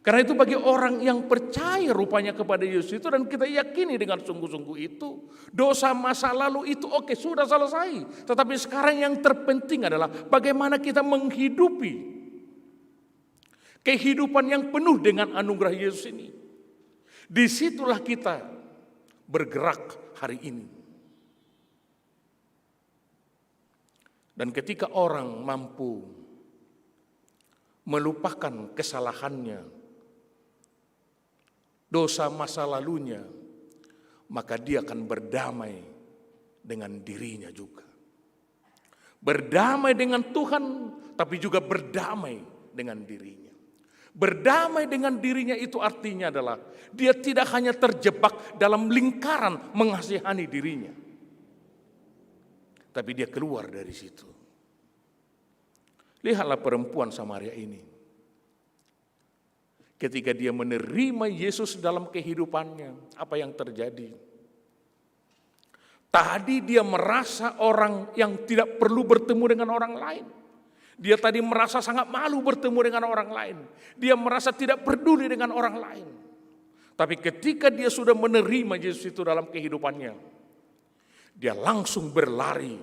Karena itu bagi orang yang percaya rupanya kepada Yesus itu, dan kita yakini dengan sungguh-sungguh itu, dosa masa lalu itu oke, sudah selesai. Tetapi sekarang yang terpenting adalah bagaimana kita menghidupi kehidupan yang penuh dengan anugerah Yesus ini. Disitulah kita bergerak hari ini. Dan ketika orang mampu melupakan kesalahannya, dosa masa lalunya, maka dia akan berdamai dengan dirinya juga. Berdamai dengan Tuhan, tapi juga berdamai dengan dirinya. Berdamai dengan dirinya itu artinya adalah dia tidak hanya terjebak dalam lingkaran mengasihani dirinya, tapi dia keluar dari situ. Lihatlah perempuan Samaria ini. Ketika dia menerima Yesus dalam kehidupannya, apa yang terjadi? Tadi dia merasa orang yang tidak perlu bertemu dengan orang lain. Dia tadi merasa sangat malu bertemu dengan orang lain. Dia merasa tidak peduli dengan orang lain. Tapi ketika dia sudah menerima Yesus itu dalam kehidupannya, dia langsung berlari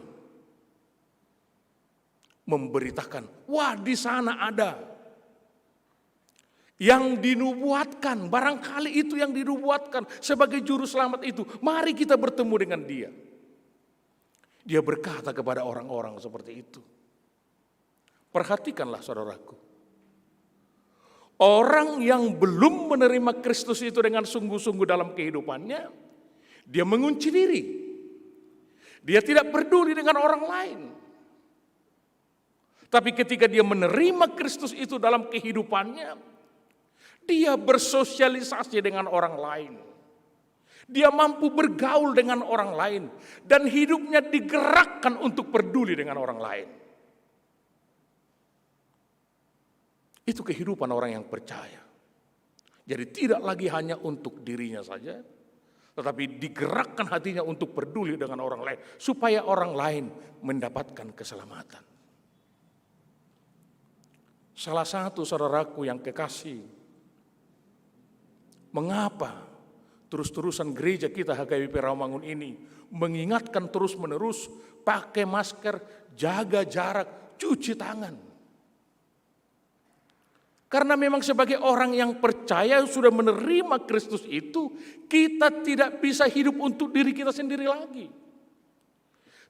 memberitakan, wah di sana ada yang dinubuatkan, barangkali itu yang dinubuatkan sebagai juru selamat itu. Mari kita bertemu dengan dia. Dia berkata kepada orang-orang seperti itu. Perhatikanlah saudaraku. Orang yang belum menerima Kristus itu dengan sungguh-sungguh dalam kehidupannya, dia mengunci diri. Dia tidak peduli dengan orang lain. Tapi ketika dia menerima Kristus itu dalam kehidupannya, dia bersosialisasi dengan orang lain. Dia mampu bergaul dengan orang lain. Dan hidupnya digerakkan untuk peduli dengan orang lain. Itu kehidupan orang yang percaya. Jadi tidak lagi hanya untuk dirinya saja, tetapi digerakkan hatinya untuk peduli dengan orang lain. Supaya orang lain mendapatkan keselamatan. Salah satu saudaraku yang kekasih, mengapa terus-terusan gereja kita HKBP Rawamangun ini mengingatkan terus-menerus pakai masker, jaga jarak, cuci tangan. Karena memang sebagai orang yang percaya sudah menerima Kristus itu, kita tidak bisa hidup untuk diri kita sendiri lagi.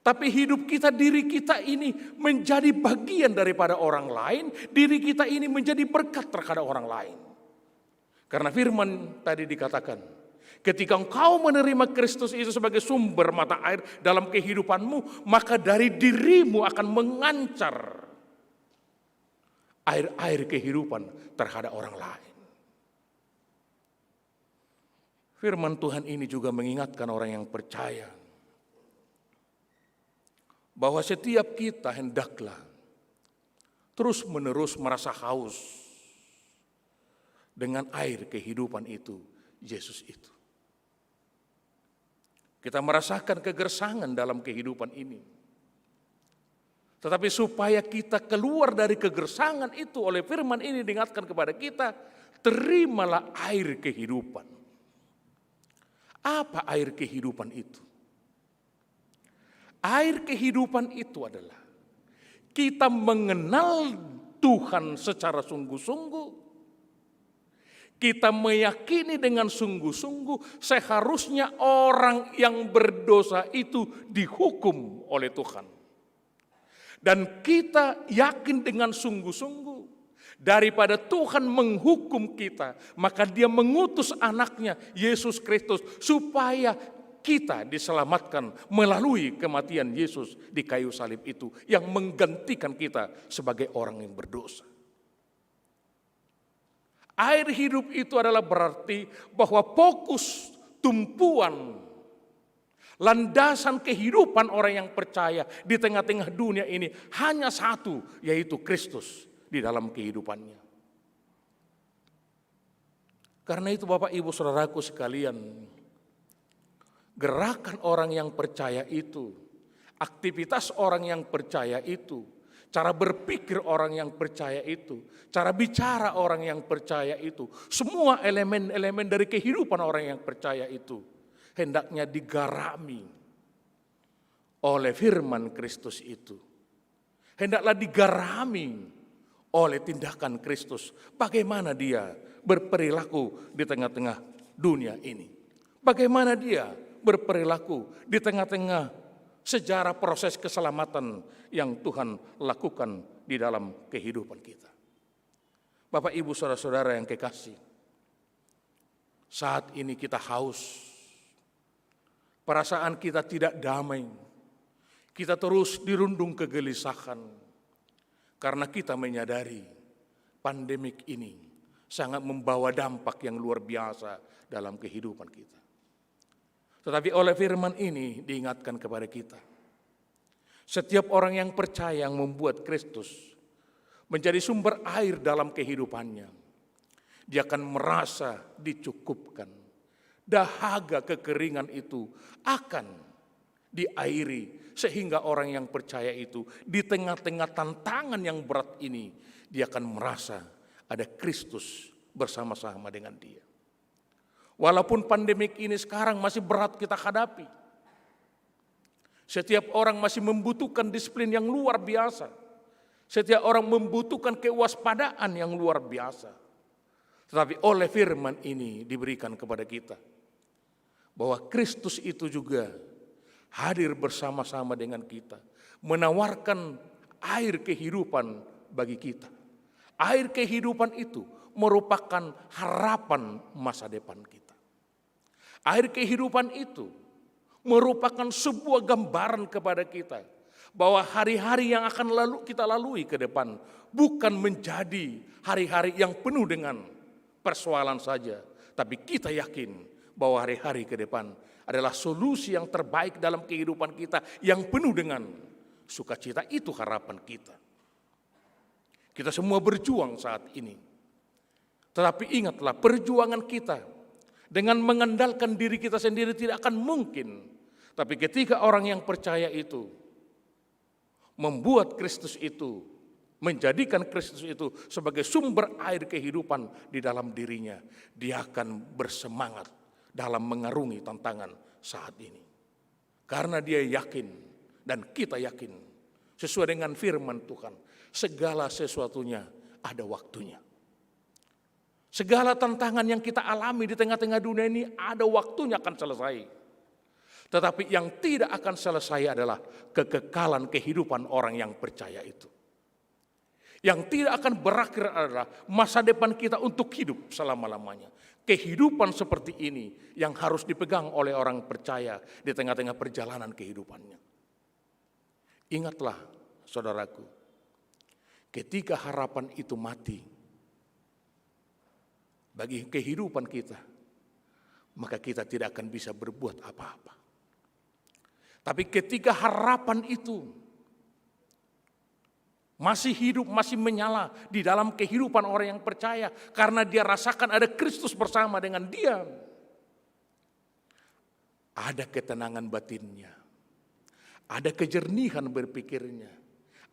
Tapi hidup kita, diri kita ini menjadi bagian daripada orang lain, diri kita ini menjadi berkat terhadap orang lain. Karena firman tadi dikatakan, ketika engkau menerima Kristus itu sebagai sumber mata air dalam kehidupanmu, maka dari dirimu akan mengancar air-air kehidupan terhadap orang lain. Firman Tuhan ini juga mengingatkan orang yang percaya bahwa setiap kita hendaklah terus-menerus merasa haus dengan air kehidupan itu, Yesus itu. Kita merasakan kegersangan dalam kehidupan ini. Tetapi supaya kita keluar dari kegersangan itu, oleh firman ini diingatkan kepada kita, terimalah air kehidupan. Apa air kehidupan itu? Air kehidupan itu adalah kita mengenal Tuhan secara sungguh-sungguh. Kita meyakini dengan sungguh-sungguh seharusnya orang yang berdosa itu dihukum oleh Tuhan. Dan kita yakin dengan sungguh-sungguh daripada Tuhan menghukum kita, maka Dia mengutus anaknya Yesus Kristus supaya kita diselamatkan melalui kematian Yesus di kayu salib itu yang menggantikan kita sebagai orang yang berdosa. Air hidup itu adalah berarti bahwa fokus tumpuan landasan kehidupan orang yang percaya di tengah-tengah dunia ini hanya satu, yaitu Kristus di dalam kehidupannya. Karena itu Bapak Ibu Saudaraku sekalian, gerakan orang yang percaya itu, aktivitas orang yang percaya itu, cara berpikir orang yang percaya itu, cara bicara orang yang percaya itu, semua elemen-elemen dari kehidupan orang yang percaya itu hendaknya digarami oleh firman Kristus itu. Hendaklah digarami oleh tindakan Kristus. Bagaimana dia berperilaku di tengah-tengah dunia ini. Bagaimana dia berperilaku di tengah-tengah sejarah proses keselamatan yang Tuhan lakukan di dalam kehidupan kita. Bapak, Ibu, Saudara-saudara yang kekasih, saat ini kita haus. Perasaan kita tidak damai. Kita terus dirundung kegelisahan karena kita menyadari pandemik ini sangat membawa dampak yang luar biasa dalam kehidupan kita. Tetapi oleh firman ini diingatkan kepada kita, setiap orang yang percaya yang membuat Kristus menjadi sumber air dalam kehidupannya, dia akan merasa dicukupkan. Dahaga kekeringan itu akan diairi sehingga orang yang percaya itu di tengah-tengah tantangan yang berat ini, dia akan merasa ada Kristus bersama-sama dengan dia. Walaupun pandemik ini sekarang masih berat kita hadapi, setiap orang masih membutuhkan disiplin yang luar biasa. Setiap orang membutuhkan kewaspadaan yang luar biasa. Tetapi oleh firman ini diberikan kepada kita bahwa Kristus itu juga hadir bersama-sama dengan kita, menawarkan air kehidupan bagi kita. Air kehidupan itu merupakan harapan masa depan kita. Air kehidupan itu merupakan sebuah gambaran kepada kita bahwa hari-hari yang akan kita lalui ke depan bukan menjadi hari-hari yang penuh dengan persoalan saja, tapi kita yakin bahwa hari-hari ke depan adalah solusi yang terbaik dalam kehidupan kita yang penuh dengan sukacita. Itu harapan kita. Kita semua berjuang saat ini. Tetapi ingatlah, perjuangan kita dengan mengandalkan diri kita sendiri tidak akan mungkin. Tapi ketika orang yang percaya itu membuat Kristus itu, menjadikan Kristus itu sebagai sumber air kehidupan di dalam dirinya, dia akan bersemangat dalam mengarungi tantangan saat ini. Karena dia yakin dan kita yakin sesuai dengan firman Tuhan, segala sesuatunya ada waktunya. Segala tantangan yang kita alami di tengah-tengah dunia ini ada waktunya akan selesai. Tetapi yang tidak akan selesai adalah kekekalan kehidupan orang yang percaya itu. Yang tidak akan berakhir adalah masa depan kita untuk hidup selama-lamanya. Kehidupan seperti ini yang harus dipegang oleh orang percaya di tengah-tengah perjalanan kehidupannya. Ingatlah saudaraku, ketika harapan itu mati bagi kehidupan kita, maka kita tidak akan bisa berbuat apa-apa. Tapi ketika harapan itu masih hidup, masih menyala di dalam kehidupan orang yang percaya, karena dia rasakan ada Kristus bersama dengan dia, ada ketenangan batinnya, ada kejernihan berpikirnya,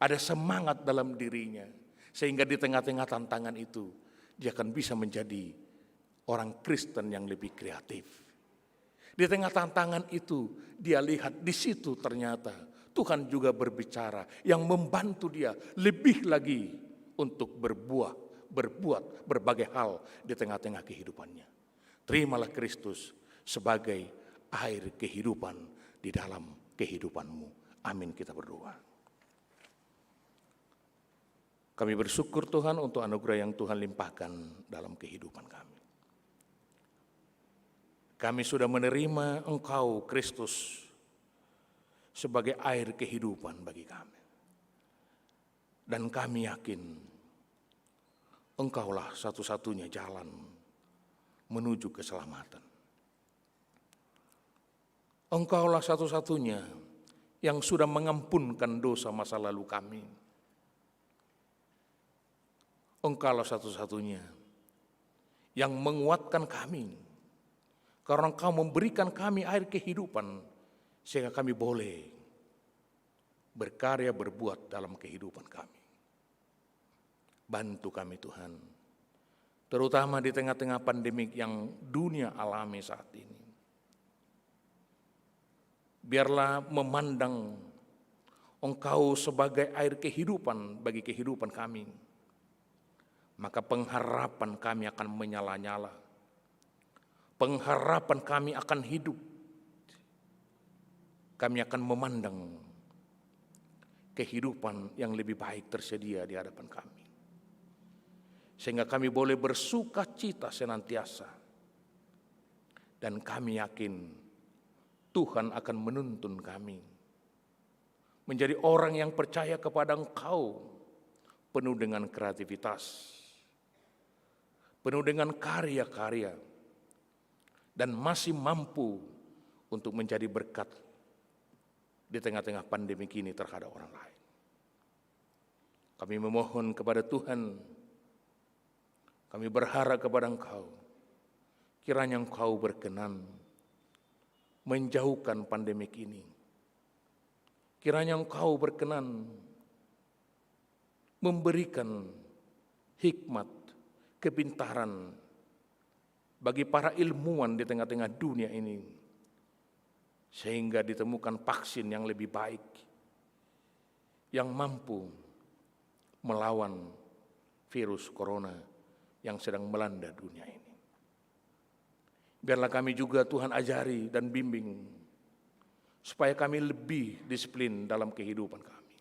ada semangat dalam dirinya, sehingga di tengah-tengah tantangan itu dia akan bisa menjadi orang Kristen yang lebih kreatif. Di tengah tantangan itu dia lihat di situ ternyata Tuhan juga berbicara yang membantu dia lebih lagi untuk berbuat berbagai hal di tengah-tengah kehidupannya. Terimalah Kristus sebagai air kehidupan di dalam kehidupanmu. Amin, kita berdoa. Kami bersyukur Tuhan untuk anugerah yang Tuhan limpahkan dalam kehidupan kami. Kami sudah menerima Engkau Kristus sebagai air kehidupan bagi kami. Dan kami yakin Engkaulah satu-satunya jalan menuju keselamatan. Engkaulah satu-satunya yang sudah mengampunkan dosa masa lalu kami. Engkaulah satu-satunya yang menguatkan kami, karena Engkau memberikan kami air kehidupan, sehingga kami boleh berkarya berbuat dalam kehidupan kami. Bantu kami Tuhan, terutama di tengah-tengah pandemik yang dunia alami saat ini. Biarlah memandang Engkau sebagai air kehidupan bagi kehidupan kami, maka pengharapan kami akan menyala-nyala. Pengharapan kami akan hidup. Kami akan memandang kehidupan yang lebih baik tersedia di hadapan kami. Sehingga kami boleh bersuka cita senantiasa. Dan kami yakin Tuhan akan menuntun kami menjadi orang yang percaya kepada Engkau, penuh dengan kreativitas, penuh dengan karya-karya, dan masih mampu untuk menjadi berkat di tengah-tengah pandemi ini terhadap orang lain. Kami memohon kepada Tuhan, kami berharap kepada Engkau, kiranya Engkau berkenan menjauhkan pandemi ini. Kiranya Engkau berkenan memberikan hikmat, kepintaran bagi para ilmuwan di tengah-tengah dunia ini, sehingga ditemukan vaksin yang lebih baik, yang mampu melawan virus corona yang sedang melanda dunia ini. Biarlah kami juga Tuhan ajari dan bimbing, supaya kami lebih disiplin dalam kehidupan kami.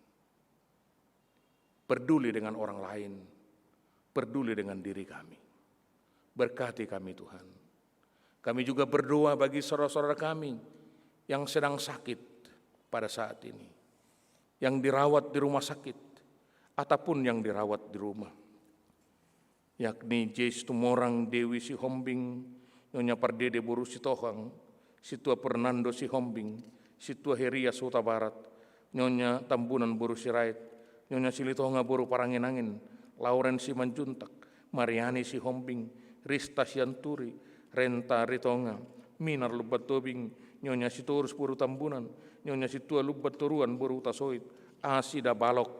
Peduli dengan orang lain, peduli dengan diri kami. Berkati kami Tuhan. Kami juga berdoa bagi saudara-saudara kami yang sedang sakit pada saat ini, yang dirawat di rumah sakit, ataupun yang dirawat di rumah, yakni Jes Tumorang Dewi Sihombing, Nyonya Pardede Boru Sitohang, Situa Fernando Sihombing, Situa Heria Suta Barat, Nyonya Tambunan Boru Sirait, Nyonya Silitonga Boru Paranginangin, Lauren Simanjuntak, Mariani Sihombing, Rista Sianturi, Renta Ritonga, Minar Lubat Tobing, Nyonya Sitorus Boru Tambunan, Nyonya Situa Lubat Turuan Boru Tasoit, Asida Balok,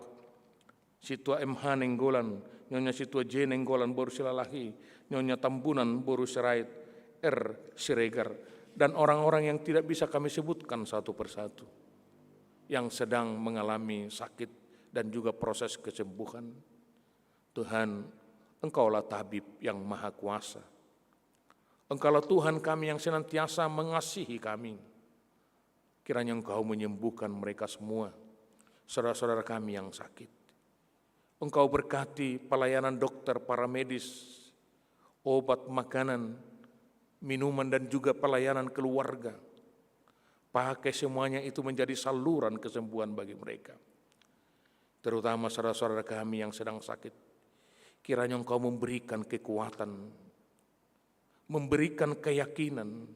Situa MH Nenggolan, Nyonya Situa J Nenggolan Boru Silalahi, Nyonya Tambunan Boru Sirait, Siregar, dan orang-orang yang tidak bisa kami sebutkan satu persatu, yang sedang mengalami sakit dan juga proses kesembuhan. Tuhan, Engkaulah tabib yang maha kuasa. Engkaulah Tuhan kami yang senantiasa mengasihi kami. Kiranya Engkau menyembuhkan mereka semua, saudara-saudara kami yang sakit. Engkau berkati pelayanan dokter, para medis, obat, makanan, minuman, dan juga pelayanan keluarga. Pakai semuanya itu menjadi saluran kesembuhan bagi mereka. Terutama saudara-saudara kami yang sedang sakit. Kiranya Engkau memberikan kekuatan, memberikan keyakinan,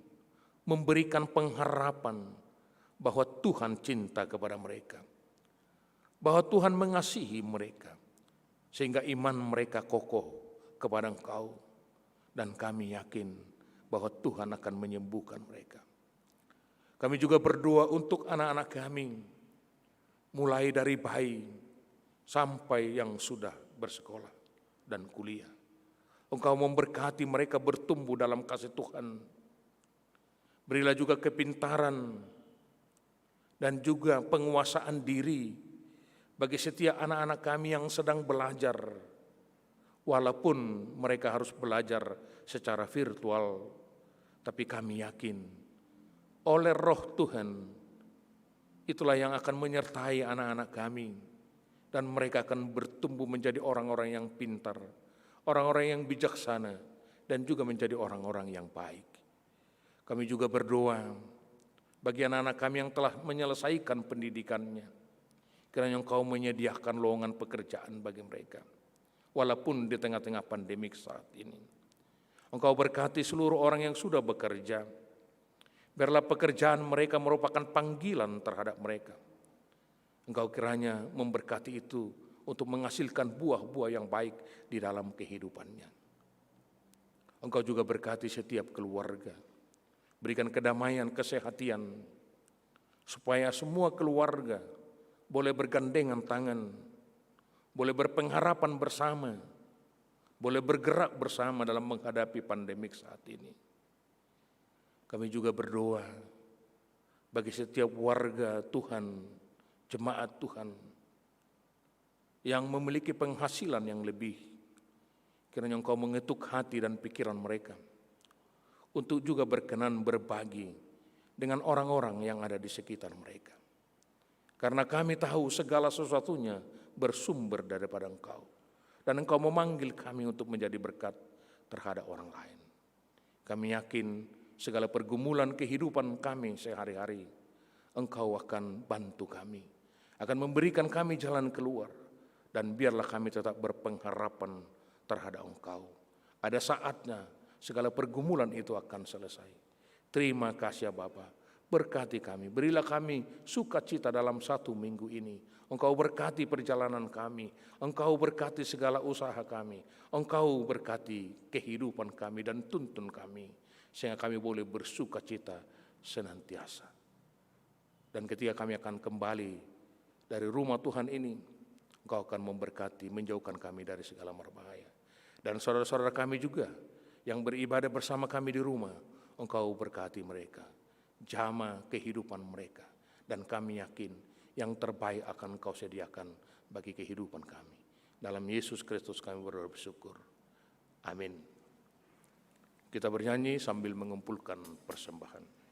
memberikan pengharapan bahwa Tuhan cinta kepada mereka, bahwa Tuhan mengasihi mereka, sehingga iman mereka kokoh kepada Engkau, dan kami yakin bahwa Tuhan akan menyembuhkan mereka. Kami juga berdoa untuk anak-anak kami, mulai dari bayi sampai yang sudah bersekolah dan kuliah. Engkau memberkati mereka bertumbuh dalam kasih Tuhan. Berilah juga kepintaran dan juga penguasaan diri bagi setiap anak-anak kami yang sedang belajar, walaupun mereka harus belajar secara virtual, tapi kami yakin oleh Roh Tuhan itulah yang akan menyertai anak-anak kami, dan mereka akan bertumbuh menjadi orang-orang yang pintar, orang-orang yang bijaksana, dan juga menjadi orang-orang yang baik. Kami juga berdoa bagi anak-anak kami yang telah menyelesaikan pendidikannya. Kiranya Engkau menyediakan lowongan pekerjaan bagi mereka, walaupun di tengah-tengah pandemik saat ini. Engkau berkati seluruh orang yang sudah bekerja. Biarlah pekerjaan mereka merupakan panggilan terhadap mereka. Engkau kiranya memberkati itu untuk menghasilkan buah-buah yang baik di dalam kehidupannya. Engkau juga berkati setiap keluarga. Berikan kedamaian, kesehatan, supaya semua keluarga boleh bergandengan tangan, boleh berpengharapan bersama, boleh bergerak bersama dalam menghadapi pandemik saat ini. Kami juga berdoa bagi setiap warga Tuhan, jemaat Tuhan yang memiliki penghasilan yang lebih. Kiranya Engkau mengetuk hati dan pikiran mereka untuk juga berkenan berbagi dengan orang-orang yang ada di sekitar mereka. Karena kami tahu segala sesuatunya bersumber daripada Engkau, dan Engkau memanggil kami untuk menjadi berkat terhadap orang lain. Kami yakin segala pergumulan kehidupan kami sehari-hari, Engkau akan bantu kami, akan memberikan kami jalan keluar, dan biarlah kami tetap berpengharapan terhadap Engkau. Ada saatnya segala pergumulan itu akan selesai. Terima kasih ya Bapa, berkati kami, berilah kami sukacita dalam 1 minggu ini. Engkau berkati perjalanan kami, Engkau berkati segala usaha kami, Engkau berkati kehidupan kami dan tuntun kami, sehingga kami boleh bersukacita senantiasa. Dan ketika kami akan kembali dari rumah Tuhan ini, Engkau akan memberkati, menjauhkan kami dari segala berbahaya. Dan saudara-saudara kami juga yang beribadah bersama kami di rumah, Engkau berkati mereka, jamah kehidupan mereka. Dan kami yakin yang terbaik akan Engkau sediakan bagi kehidupan kami. Dalam Yesus Kristus kami bersyukur. Amin. Kita bernyanyi sambil mengumpulkan persembahan.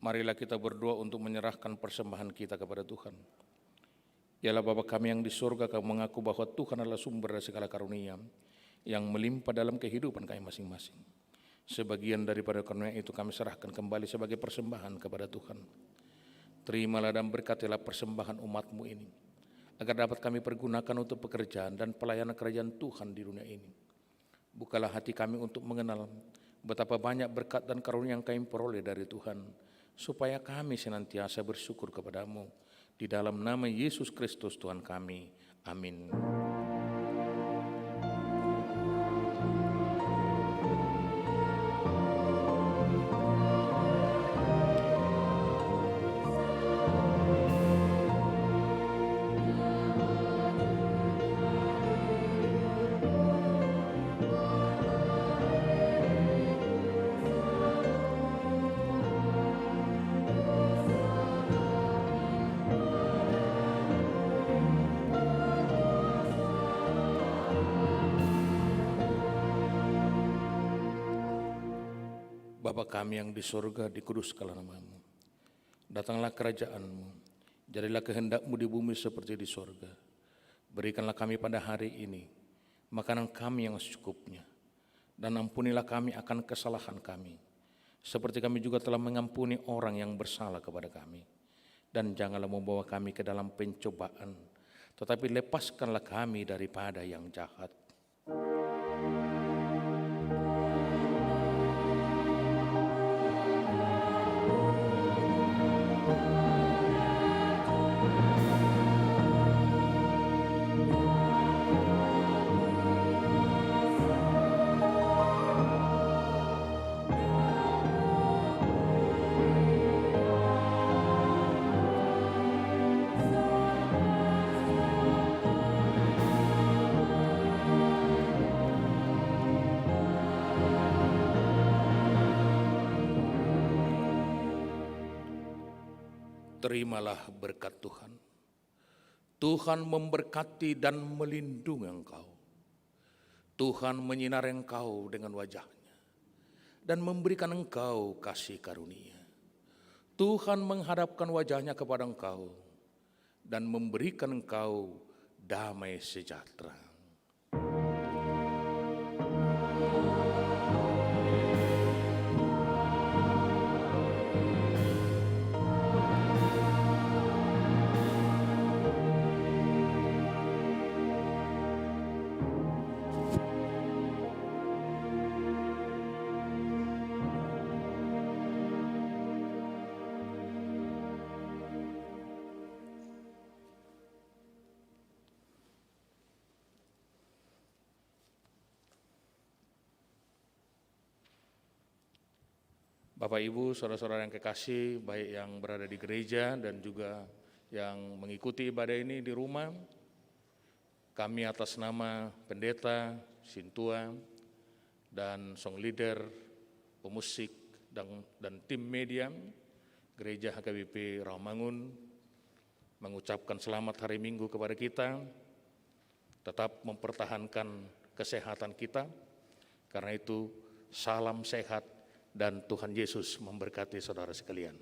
Marilah kita berdoa untuk menyerahkan persembahan kita kepada Tuhan. Yalah Bapa kami yang di surga, kami mengaku bahwa Tuhan adalah sumber dari segala karunia yang melimpah dalam kehidupan kami masing-masing. Sebagian daripada karunia itu kami serahkan kembali sebagai persembahan kepada Tuhan. Terimalah dan berkatilah persembahan umat-Mu ini, agar dapat kami pergunakan untuk pekerjaan dan pelayanan kerajaan Tuhan di dunia ini. Bukalah hati kami untuk mengenal betapa banyak berkat dan karunia yang kami peroleh dari Tuhan, supaya kami senantiasa bersyukur kepada-Mu. Di dalam nama Yesus Kristus Tuhan kami. Amin. Bapa kami yang di sorga, dikuduskanlah nama-Mu. Datanglah kerajaan-Mu, jadilah kehendak-Mu di bumi seperti di sorga. Berikanlah kami pada hari ini makanan kami yang secukupnya, dan ampunilah kami akan kesalahan kami, seperti kami juga telah mengampuni orang yang bersalah kepada kami. Dan janganlah membawa kami ke dalam pencobaan, tetapi lepaskanlah kami daripada yang jahat. Terimalah berkat Tuhan. Tuhan memberkati dan melindungi engkau. Tuhan menyinari engkau dengan wajah-Nya dan memberikan engkau kasih karunia. Tuhan menghadapkan wajah-Nya kepada engkau dan memberikan engkau damai sejahtera. Bapak, Ibu, saudara-saudara yang kekasih, baik yang berada di gereja dan juga yang mengikuti ibadah ini di rumah, kami atas nama pendeta, sintua, dan song leader, pemusik, dan tim media Gereja HKBP Rawamangun mengucapkan selamat hari Minggu kepada kita, tetap mempertahankan kesehatan kita. Karena itu, salam sehat dan Tuhan Yesus memberkati saudara sekalian.